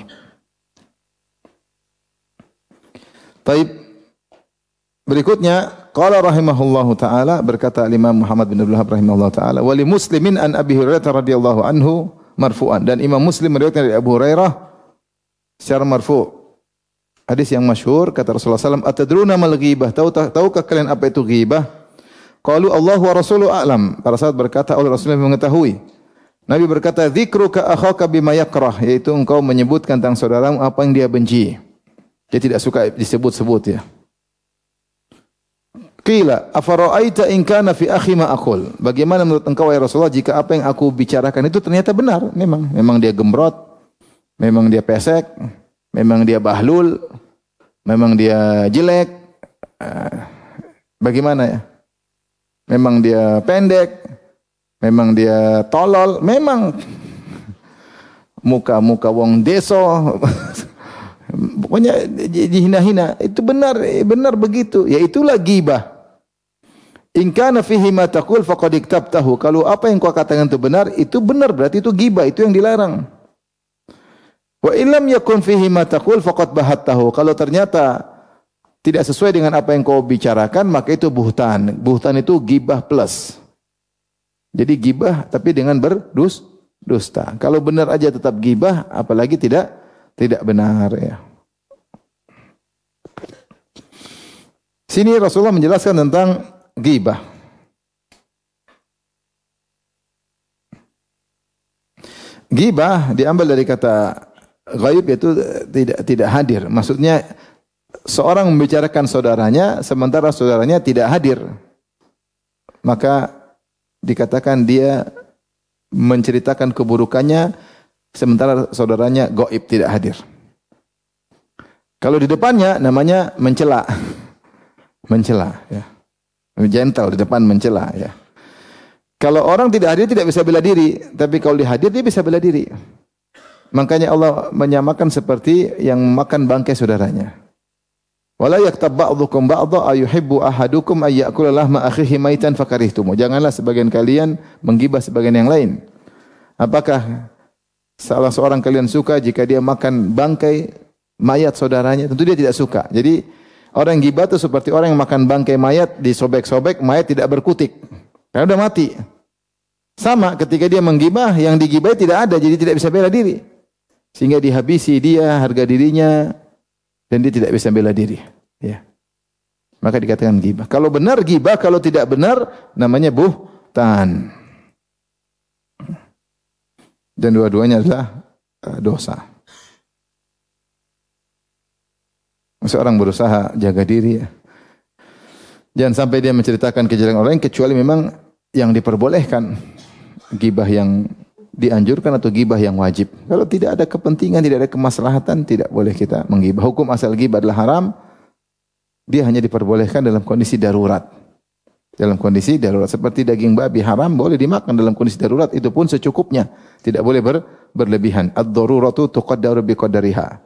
Taib. Berikutnya, qala rahimahullahu taala, berkata Imam Muhammad bin Abdul Wahhab rahimahullahu taala, wa li Muslimin an Abi Hurairah radhiyallahu anhu marfu'an, dan Imam Muslim meriwayatkan dari Abu Hurairah secara marfu'. Hadis yang masyhur, kata Rasulullah SAW, atadruna mal ghibah? Tahukah kalian apa itu ghibah? Qalu Allahu wa rasuluhu a'lam. Para sahabat berkata, Allah Rasulullah mengetahui. Nabi berkata, dzikruka akhaka bima yakrah, yaitu engkau menyebutkan tentang saudaramu apa yang dia benci. Dia tidak suka disebut-sebut, ya. Qila afara'aita in kana fi akhi ma aqul? Bagaimana menurut engkau ya Rasulullah jika apa yang aku bicarakan itu ternyata benar? Memang dia gembrot, memang dia pesek, memang dia bahlul, memang dia jelek. Bagaimana ya? Memang dia pendek, memang dia tolol, memang muka wong deso. Pokoknya dihina-hina. Itu benar begitu. Ya itulah ghibah. In kana fihi ma taqul faqad iktabtahu. Kalau apa yang kau katakan itu benar berarti itu ghibah, itu yang dilarang. Wa illam yakun fihi ma taqul faqad bahattahu. Kalau ternyata tidak sesuai dengan apa yang kau bicarakan, maka itu buhtan. Buhtan itu ghibah plus. Jadi ghibah tapi dengan berdusta. Kalau benar aja tetap ghibah, apalagi tidak benar, ya. Sini Rasulullah menjelaskan tentang ghibah. Ghibah diambil dari kata ghaib itu tidak hadir. Maksudnya seorang membicarakan saudaranya sementara saudaranya tidak hadir. Maka dikatakan dia menceritakan keburukannya sementara saudaranya gaib tidak hadir. Kalau di depannya namanya mencela. Mencela ya. Gentle di depan mencela ya. Kalau orang tidak hadir tidak bisa bela diri, tapi kalau dihadir dia bisa bela diri. Makanya Allah menyamakan seperti yang makan bangkai saudaranya. Wala yaktab ba'dukum ba'dha ayuhibbu ahadukum ay ya'kula lahma akhihi maitan fakarihtum. Janganlah sebagian kalian menggibah sebagian yang lain. Apakah salah seorang kalian suka jika dia makan bangkai mayat saudaranya? Tentu dia tidak suka. Jadi orang yang gibah itu seperti orang yang makan bangkai mayat, disobek-sobek, mayat tidak berkutik. Karena sudah mati. Sama ketika dia menggibah, yang digibahi tidak ada, jadi tidak bisa bela diri. Sehingga dihabisi dia, harga dirinya, dan dia tidak bisa bela diri. Ya. Maka dikatakan gibah. Kalau benar gibah, kalau tidak benar, namanya buhtan. Dan dua-duanya adalah dosa. Seorang berusaha jaga diri. Ya. Jangan sampai dia menceritakan kejelekan orang lain, kecuali memang yang diperbolehkan. Gibah yang dianjurkan atau gibah yang wajib. Kalau tidak ada kepentingan, tidak ada kemaslahatan, tidak boleh kita menggibah. Hukum asal gibah adalah haram. Dia hanya diperbolehkan dalam kondisi darurat. Dalam kondisi darurat. Seperti daging babi haram, boleh dimakan dalam kondisi darurat. Itu pun secukupnya. Tidak boleh berlebihan. Ad-daruratu tuqaddaru biqadariha.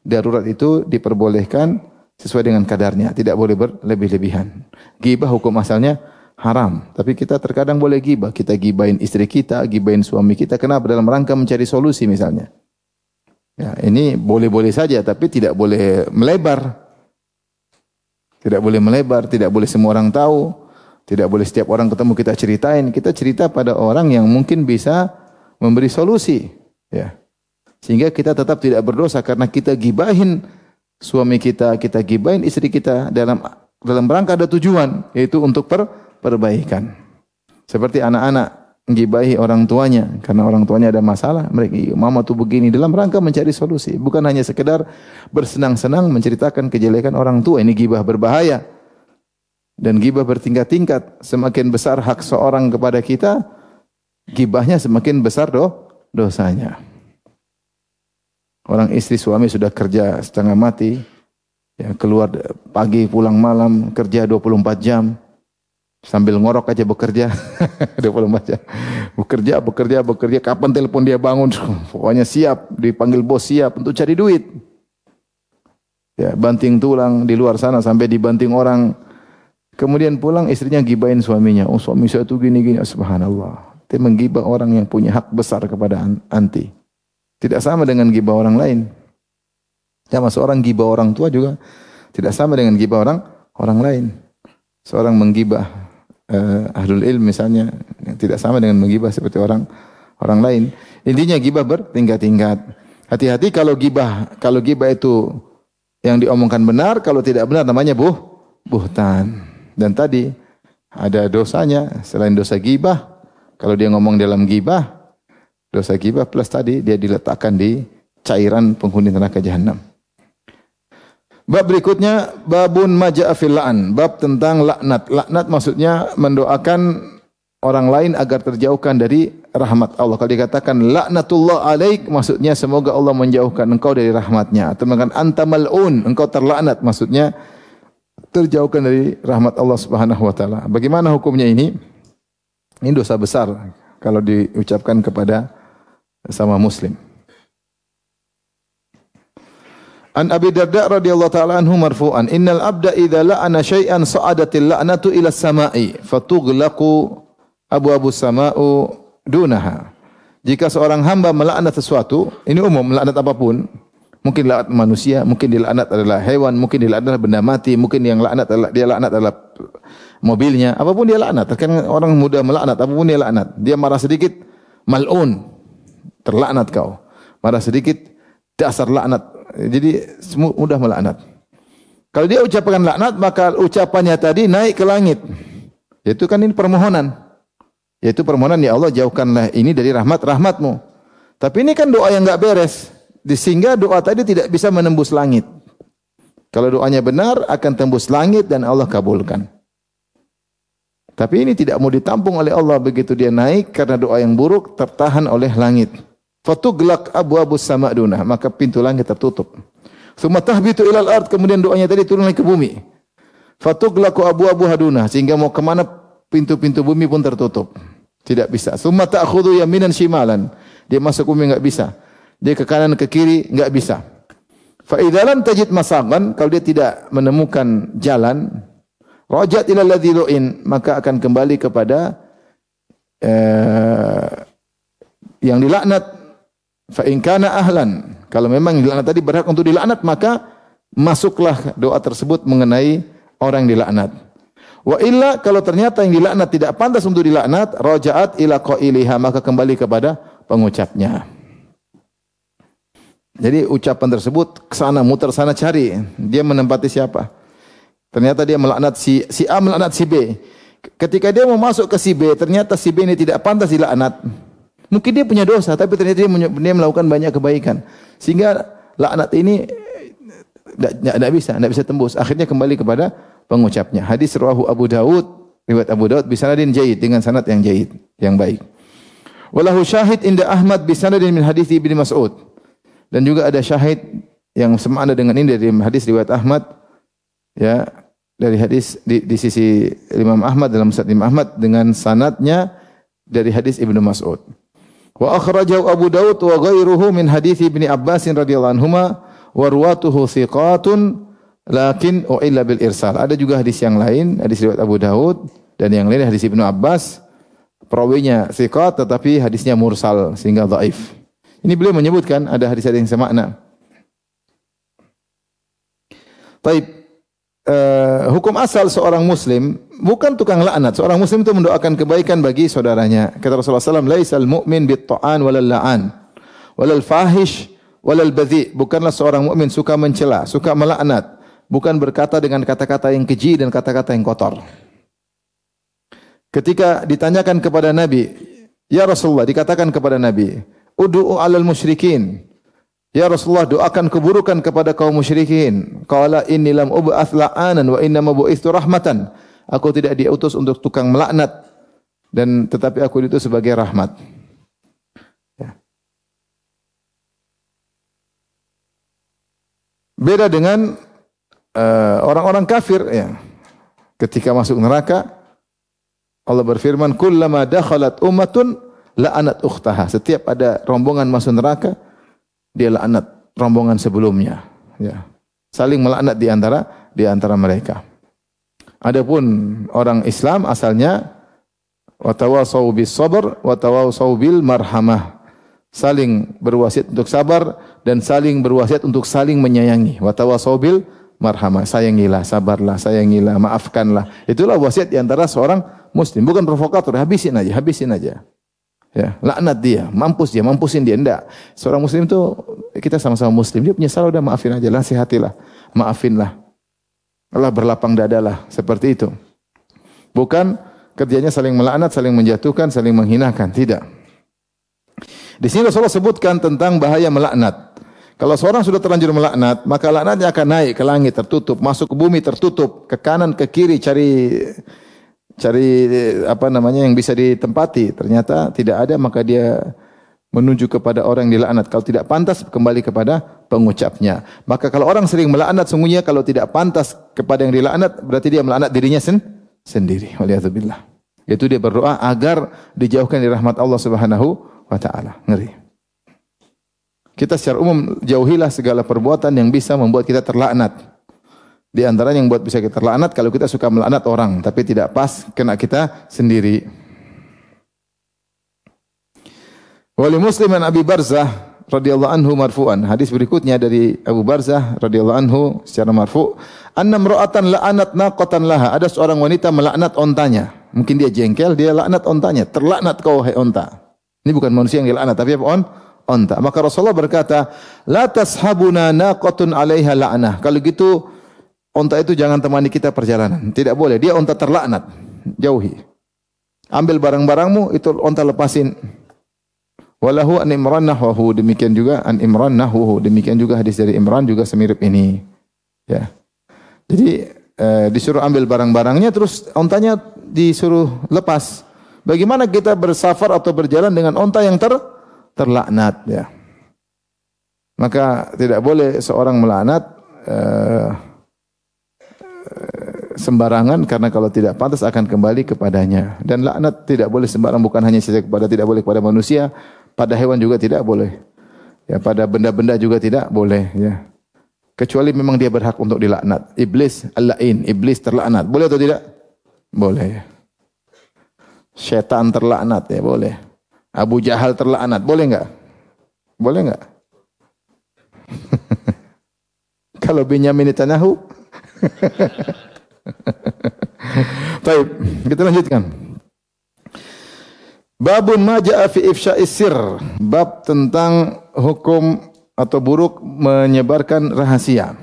Darurat itu diperbolehkan sesuai dengan kadarnya. Tidak boleh berlebih-lebihan. Gibah hukum asalnya haram. Tapi kita terkadang boleh gibah. Kita gibahin istri kita, gibahin suami kita. Kenapa? Dalam rangka mencari solusi misalnya. Ya, ini boleh-boleh saja, tapi tidak boleh melebar. Tidak boleh melebar, tidak boleh semua orang tahu. Tidak boleh setiap orang ketemu kita ceritain. Kita cerita pada orang yang mungkin bisa memberi solusi. Ya. Sehingga kita tetap tidak berdosa karena kita gibahin suami kita, kita gibahin istri kita dalam rangka ada tujuan, yaitu untuk perbaikan. Seperti anak-anak menggibahi orang tuanya karena orang tuanya ada masalah, mereka mama tuh begini dalam rangka mencari solusi, bukan hanya sekedar bersenang-senang menceritakan kejelekan orang tua. Ini gibah berbahaya. Dan gibah bertingkat-tingkat. Semakin besar hak seorang kepada kita, gibahnya semakin besar dosanya. Orang istri suami sudah kerja setengah mati, ya, keluar pagi pulang malam, kerja 24 jam. Sambil ngorok aja bekerja. 24 jam. Bekerja. Kapan telepon dia bangun, pokoknya siap, dipanggil bos siap untuk cari duit. Ya, banting tulang di luar sana sampai dibanting orang. Kemudian pulang istrinya gibahin suaminya. Oh, suami saya tuh gini-gini. Subhanallah. Dia menggibah orang yang punya hak besar kepada anti. Tidak sama dengan gibah orang lain. Sama seorang gibah orang tua juga tidak sama dengan gibah orang lain. Seorang menggibah ahlul ilm misalnya tidak sama dengan menggibah seperti orang lain. Intinya gibah bertingkat-tingkat. Hati-hati kalau gibah itu yang diomongkan benar, kalau tidak benar namanya buhtan. Dan tadi ada dosanya selain dosa gibah. Kalau dia ngomong dalam gibah, dosa gibah plus tadi dia diletakkan di cairan penghuni neraka jahanam. Bab berikutnya babun maja'a fil la'an, bab tentang laknat. Laknat maksudnya mendoakan orang lain agar terjauhkan dari rahmat Allah. Kalau dikatakan laknatullah alaik, maksudnya semoga Allah menjauhkan engkau dari rahmatnya. Atau mengatakan anta mal'un, engkau terlaknat, maksudnya terjauhkan dari rahmat Allah Subhanahu wa taala. Bagaimana hukumnya ini? Ini dosa besar kalau diucapkan kepada sama muslim. An Abi Darda radhiyallahu taala anhu marfu'an, innal abda idza la'ana syai'an sa'adatil la'natu ila as-sama'i fatughlaqu abwabus sama'u dunaha. Jika seorang hamba melaknat sesuatu, ini umum melaknat apapun, mungkin laknat manusia, mungkin dilaknat adalah hewan, mungkin dilaknat adalah benda mati, mungkin yang laknat adalah dia laknat adalah mobilnya, apapun dia laknat. Kan orang muda melaknat, apapun dia laknat. Dia marah sedikit, mal'un, terlaknat kau. Marah sedikit, dasar laknat. Jadi mudah melaknat. Kalau dia ucapkan laknat, maka ucapannya tadi naik ke langit. Yaitu kan ini permohonan. Yaitu permohonan, ya Allah jauhkanlah ini dari rahmatmu. Tapi ini kan doa yang enggak beres. Sehingga doa tadi tidak bisa menembus langit. Kalau doanya benar akan tembus langit dan Allah kabulkan. Tapi ini tidak mau ditampung oleh Allah begitu dia naik karena doa yang buruk tertahan oleh langit. Fatuglaq abwabus sama' dunah, maka pintu langit tertutup. Tsumma tahbitu ilal ard, kemudian doanya tadi turun lagi ke bumi. Fatuglaqu abwabu hadunah, sehingga mau kemana pintu-pintu bumi pun tertutup. Tidak bisa. Tsumma ta'khudhu yaminan shimalan, dia masuk bumi enggak bisa. Dia ke kanan ke kiri enggak bisa. Fa idza lam tajid masaqan, kalau dia tidak menemukan jalan, rajat ila alladhi lu'in, maka akan kembali kepada yang dilaknat. Fa in kana ahlan, kalau memang dilaknat tadi berhak untuk dilaknat, maka masuklah doa tersebut mengenai orang yang dilaknat. Wa illa, kalau ternyata yang dilaknat tidak pantas untuk dilaknat, raja'at ila qailiha, maka kembali kepada pengucapnya. Jadi ucapan tersebut kesana muter sana cari, dia menempati siapa? Ternyata dia melaknat si A melaknat si B. Ketika dia mau masuk ke si B, ternyata si B ini tidak pantas dilaknat. Mungkin dia punya dosa, tapi ternyata dia melakukan banyak kebaikan. Sehingga laknat ini tidak bisa tembus. Akhirnya kembali kepada pengucapnya. Hadis rawahu Abu Daud, riwayat Abu Daud bisanadin jayyid, dengan sanad yang jayyid, yang baik. Walahu syahid inda Ahmad bisanadin min hadis Ibnu Mas'ud. Dan juga ada syahid yang semakna dengan ini dari hadis riwayat Ahmad, ya, dari hadis di sisi Imam Ahmad dalam Musnad Imam Ahmad dengan sanadnya dari hadis Ibnu Mas'ud. Wa akhrajahu Abu Daud wa ghairuhu min hadis Ibnu Abbas radhiyallahu anhuma wa ruwatuhu thiqatun lakin u'illa bil irsal. Ada juga hadis yang lain, hadis riwayat Abu Daud dan yang lain hadis Ibnu Abbas, perawinya thiqat tetapi hadisnya mursal sehingga dhaif. Ini beliau menyebutkan ada hadis yang semakna. Taib, hukum asal seorang muslim bukan tukang laknat. Seorang muslim itu mendoakan kebaikan bagi saudaranya. Kata Rasulullah SAW, laisal mu'min bit-ta'an walal la'an walal fahish walal badhi. Bukanlah seorang mukmin suka mencela, suka melaknat, bukan berkata dengan kata-kata yang keji dan kata-kata yang kotor. Ketika ditanyakan kepada Nabi, ya Rasulullah, dikatakan kepada Nabi, ud'u 'alal musyrikin. Ya Rasulullah, doakan keburukan kepada kaum musyrikin. Qala inni lam ub'ats la'anan wa inna ma bu'itsu rahmatan. Aku tidak diutus untuk tukang melaknat, dan tetapi aku diutus sebagai rahmat. Ya. Beda dengan orang-orang kafir, ya. Ketika masuk neraka, Allah berfirman, kullama dakhalat ummatun la'anat ukhtaha. Setiap ada rombongan masuk neraka, dia laknat rombongan sebelumnya. Ya. Saling melaknat di antara mereka. Adapun orang Islam asalnya wa tawasau bis sabr wa tawasau bil marhamah. Saling berwasiat untuk sabar dan saling berwasiat untuk saling menyayangi. Wa tawasau bil marhamah. Sayangilah, sabarlah, sayangilah, maafkanlah. Itulah wasiat di antara seorang muslim, bukan provokator, habisin aja. Ya, laknat dia, mampusin dia, enggak. Seorang muslim itu kita sama-sama muslim, dia punya salah, udah maafin aja, nasihatilah, maafinlah. Allah berlapang dadalah, seperti itu. Bukan kerjanya saling melaknat, saling menjatuhkan, saling menghinakan, tidak. Di sini Rasulullah sebutkan tentang bahaya melaknat. Kalau seorang sudah terlanjur melaknat, maka laknatnya akan naik ke langit tertutup, masuk ke bumi tertutup, ke kanan ke kiri cari apa namanya yang bisa ditempati, ternyata tidak ada, maka dia menuju kepada orang yang dilaknat. Kalau tidak pantas, kembali kepada pengucapnya. Maka kalau orang sering melaknat, sungguhnya kalau tidak pantas kepada yang dilaknat, berarti dia melaknat dirinya sendiri. Waliyadzubillah. Itu dia berdoa agar dijauhkan dari rahmat Allah Subhanahu wa taala. Ngeri. Kita secara umum jauhilah segala perbuatan yang bisa membuat kita terlaknat. Di antaranya yang buat bisa kita laknat, kalau kita suka melaknat orang, tapi tidak pas, kena kita sendiri. Wali Muslim an Abi Barzah radhiyallahu anhu marfu'an. Hadis berikutnya dari Abu Barzah radhiyallahu anhu secara marfu', anna imra'atan la'anat naqatan laha. Ada seorang wanita melaknat ontanya. Mungkin dia jengkel, dia laknat ontanya. Terlaknat kau hai onta. Ini bukan manusia yang dilaknat, tapi apa? Onta. Maka Rasulullah berkata, la tashabuna naqatun 'alaiha la'nah. Kalau gitu onta itu jangan temani kita perjalanan. Tidak boleh. Dia onta terlaknat. Jauhi. Ambil barang-barangmu, itu onta lepasin. Walahu an Imran nahwahu, demikian juga an Imran nahwahu, demikian juga hadis dari Imran juga semirip ini. Ya. Jadi disuruh ambil barang-barangnya, terus ontanya disuruh lepas. Bagaimana kita bersafar atau berjalan dengan onta yang terlaknat, ya. Maka tidak boleh seorang melaknat sembarangan, karena kalau tidak pantas akan kembali kepadanya. Dan laknat tidak boleh sembarang, bukan hanya saja tidak boleh kepada manusia, pada hewan juga tidak boleh. Ya, pada benda-benda juga tidak boleh, ya. Kecuali memang dia berhak untuk dilaknat. Iblis al-la'in, iblis terlaknat. Boleh atau tidak? Boleh. Syaitan terlaknat, ya boleh. Abu Jahal terlaknat, boleh enggak? Boleh enggak? Kalau Benyamin Netanyahu? Baik, kita lanjutkan. Babun ma jaa fi ifsya'is sir. Bab tentang hukum atau buruk menyebarkan rahasia.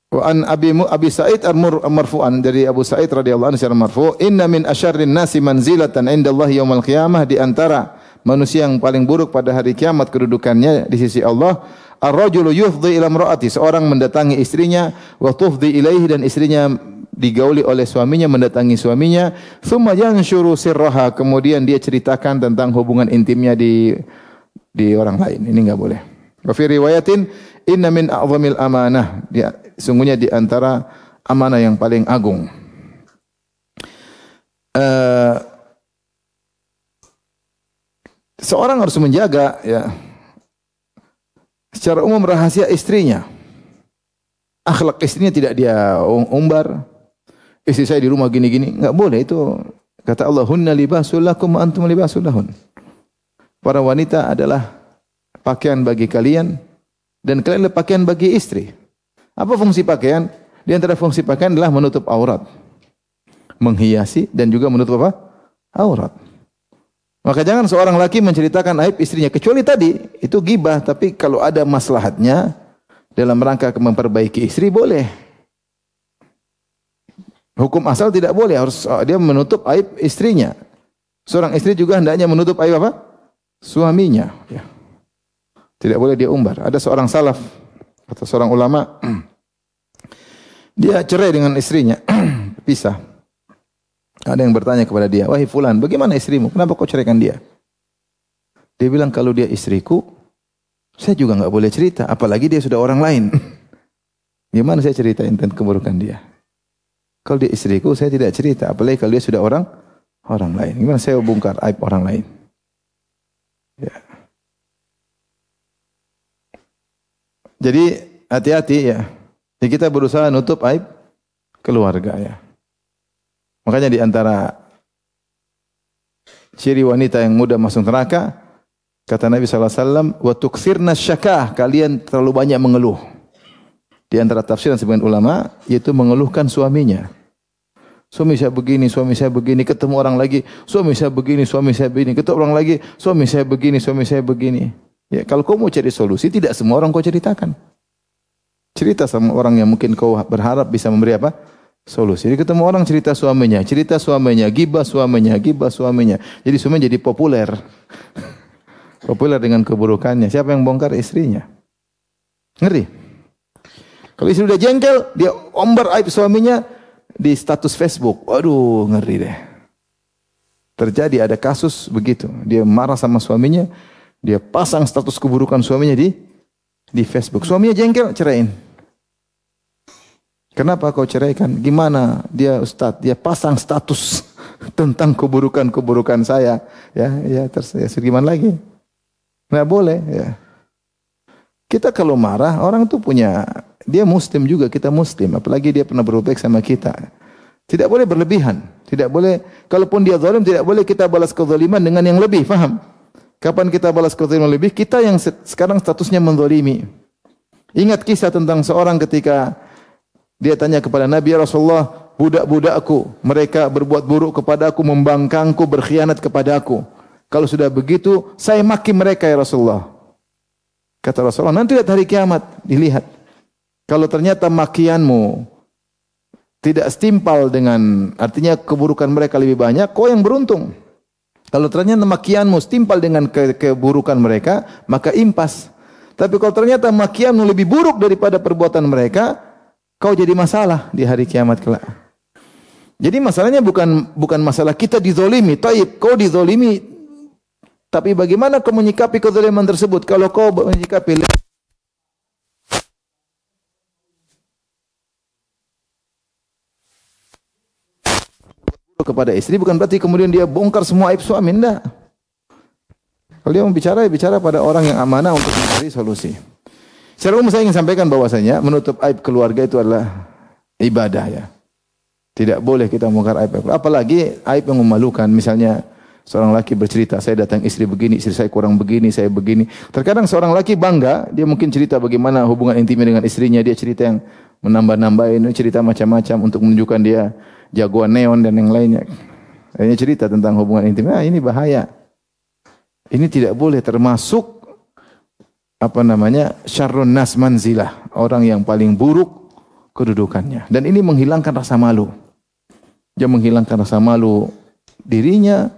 Wa an Abi Sa'id marfu'an, dari Abu Sa'id radhiyallahu anhu secara marfu', inna min asyarrin nasi manzilatan indallahi yaumil qiyamah, di antara manusia yang paling buruk pada hari kiamat kedudukannya di sisi Allah, ar-rajulu yufdhi ila imra'ati, seorang mendatangi istrinya, wa tufdhi ilaihi, dan istrinya digauli oleh suaminya, mendatangi suaminya, thumma yanshuru sirraha, kemudian dia ceritakan tentang hubungan intimnya di orang lain. Ini enggak boleh. Wa fi riwayatin inna min a'zamil amanah, sungguhnya di antara amanah yang paling agung. Seorang harus menjaga, ya, secara umum rahasia istrinya. Akhlak istrinya tidak dia umbar. Istri saya di rumah gini-gini, enggak boleh. Itu kata Allah, hunna libasul lakum wa antum libasul lahun. Para wanita adalah pakaian bagi kalian dan kalian adalah pakaian bagi istri. Apa fungsi pakaian? Di antara fungsi pakaian adalah menutup aurat, menghiasi, dan juga menutup apa? Aurat. Maka jangan seorang laki menceritakan aib istrinya, kecuali tadi itu ghibah, tapi kalau ada maslahatnya dalam rangka memperbaiki istri, boleh. Hukum asal tidak boleh, harus dia menutup aib istrinya. Seorang istri juga hendaknya menutup aib apa? Suaminya, ya. Tidak boleh dia umbar. Ada seorang salaf atau seorang ulama, dia cerai dengan istrinya, pisah. Ada yang bertanya kepada dia, wahai fulan, bagaimana istrimu? Kenapa kau ceraikan dia? Dia bilang, kalau dia istriku, saya juga enggak boleh cerita, apalagi dia sudah orang lain. Gimana saya ceritain tentang keburukan dia? Kalau dia istriku, saya tidak cerita, apalagi kalau dia sudah orang lain. Gimana saya bongkar aib orang lain? Ya. Jadi hati-hati, ya. Jadi kita berusaha nutup aib keluarga, ya. Makanya di antara ciri wanita yang mudah masuk neraka, kata Nabi SAW, wa tukthirna syakah, kalian terlalu banyak mengeluh. Di antara tafsiran sebagian ulama, yaitu mengeluhkan suaminya. Suami saya begini, ketemu orang lagi, suami saya begini, ketemu orang lagi, suami saya begini. Ya, kalau kau mau cari solusi, tidak semua orang kau ceritakan. Cerita sama orang yang mungkin kau berharap bisa memberi apa? Solusi. Jadi ketemu orang cerita suaminya, gibah suaminya. Jadi suaminya jadi populer. Populer dengan keburukannya. Siapa yang bongkar? Istrinya. Ngeri. Kalau istri udah jengkel, dia ombar aib suaminya di status Facebook. Waduh, ngeri deh. Terjadi ada kasus begitu. Dia marah sama suaminya, dia pasang status keburukan suaminya di Facebook. Suaminya jengkel, ceraiin. Kenapa kau ceraikan? Gimana dia Ustaz? Dia pasang status tentang keburukan saya. Ya, gimana lagi? Nggak boleh. Ya. Kita kalau marah, orang itu punya, dia muslim juga, kita muslim. Apalagi dia pernah berbuat baik sama kita. Tidak boleh berlebihan. Tidak boleh, kalaupun dia zalim, tidak boleh kita balas kezaliman dengan yang lebih. Faham? Kapan kita balas kezaliman lebih? Kita yang sekarang statusnya menzalimi. Ingat kisah tentang seorang ketika dia tanya kepada Nabi, ya Rasulullah, budak-budakku, mereka berbuat buruk kepada aku, membangkangku, berkhianat kepada aku. Kalau sudah begitu, saya maki mereka, ya Rasulullah. Kata Rasulullah, nanti lihat hari kiamat, dilihat. Kalau ternyata makianmu tidak setimpal dengan, artinya keburukan mereka lebih banyak, kau yang beruntung. Kalau ternyata makianmu setimpal dengan keburukan mereka, maka impas. Tapi kalau ternyata makianmu lebih buruk daripada perbuatan mereka, kau jadi masalah di hari kiamat kelak. Jadi masalahnya bukan masalah kita dizolimi. Taib, kau dizolimi. Tapi bagaimana kau menyikapi kezaliman tersebut? Kalau kau menyikapi kepada istri, bukan berarti kemudian dia bongkar semua aib suami. Tidak. Kalau dia bicara pada orang yang amanah untuk mencari solusi. Secara umum saya ingin sampaikan bahwasanya menutup aib keluarga itu adalah ibadah ya. Tidak boleh kita membongkar aib. Apalagi aib yang memalukan. Misalnya seorang laki bercerita, saya datang istri begini, istri saya kurang begini, saya begini. Terkadang seorang laki bangga, dia mungkin cerita bagaimana hubungan intimnya dengan istrinya, dia cerita yang menambah-nambahin, cerita macam-macam untuk menunjukkan dia jagoan neon dan yang lainnya. Akhirnya cerita tentang hubungan intim. Ini bahaya. Ini tidak boleh, termasuk syarrun nas manzilah, orang yang paling buruk kedudukannya. Dan ini menghilangkan rasa malu. Dia menghilangkan rasa malu dirinya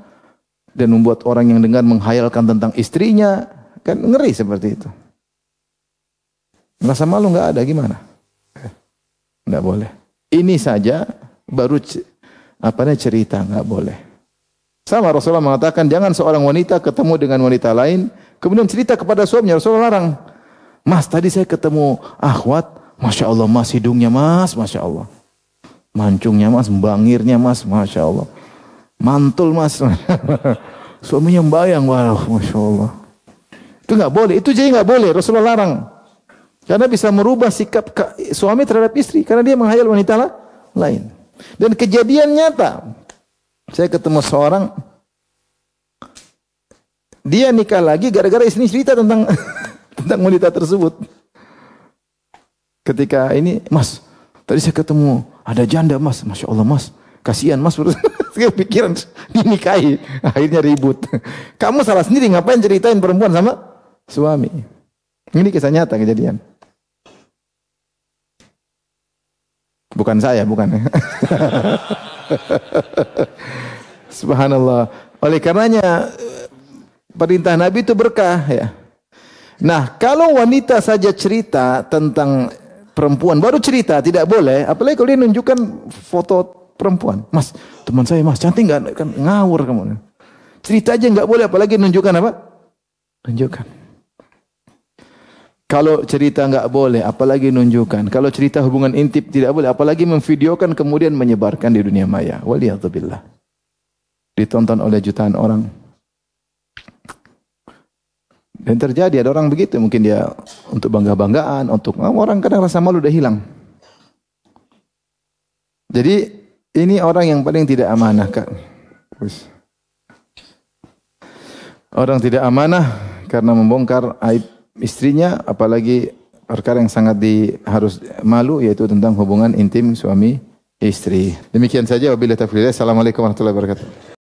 dan membuat orang yang dengar menghayalkan tentang istrinya, kan ngeri seperti itu. Rasa malu enggak ada, gimana? Enggak boleh. Ini saja baru cerita, enggak boleh. Sama Rasulullah mengatakan jangan seorang wanita ketemu dengan wanita lain kemudian cerita kepada suaminya. Rasulullah larang. Mas, tadi saya ketemu akhwat, Masya Allah mas, hidungnya mas, Masya Allah. Mancungnya mas, bangirnya mas, Masya Allah. Mantul mas. Suaminya membayang, wah, Masya Allah. Itu enggak boleh, itu jadi enggak boleh. Rasulullah larang. Karena bisa merubah sikap suami terhadap istri karena dia menghayal wanita lain. Dan kejadian nyata. Saya ketemu seorang, dia nikah lagi gara-gara istrinya cerita tentang wanita tersebut. Ketika ini, mas, tadi saya ketemu ada janda mas, Masya Allah mas, kasihan mas, pikiran dinikahi, akhirnya ribut. Kamu salah sendiri, ngapain ceritain perempuan sama suami? Ini kisah nyata kejadian. Bukan saya, bukan. Subhanallah. Oleh karenanya perintah Nabi itu berkah ya. Nah, kalau wanita saja cerita tentang perempuan, baru cerita, tidak boleh. Apalagi kalau dia menunjukkan foto perempuan. Mas, teman saya mas, cantik enggak? Kan ngawur kamu. Cerita aja enggak boleh, apalagi menunjukkan apa? Tunjukkan. Kalau cerita enggak boleh, apalagi nunjukkan. Kalau cerita hubungan intim tidak boleh, apalagi memvideokan kemudian menyebarkan di dunia maya. Waliyadzubillah. Ditonton oleh jutaan orang. Dan terjadi ada orang begitu, mungkin dia untuk bangga-banggaan, untuk orang kadang rasa malu udah hilang. Jadi ini orang yang paling tidak amanah, Kak. Orang tidak amanah karena membongkar aib istrinya, apalagi perkara yang sangat harus malu, yaitu tentang hubungan intim suami istri. Demikian saja, wabillahi taufiq. Assalamualaikum warahmatullahi wabarakatuh.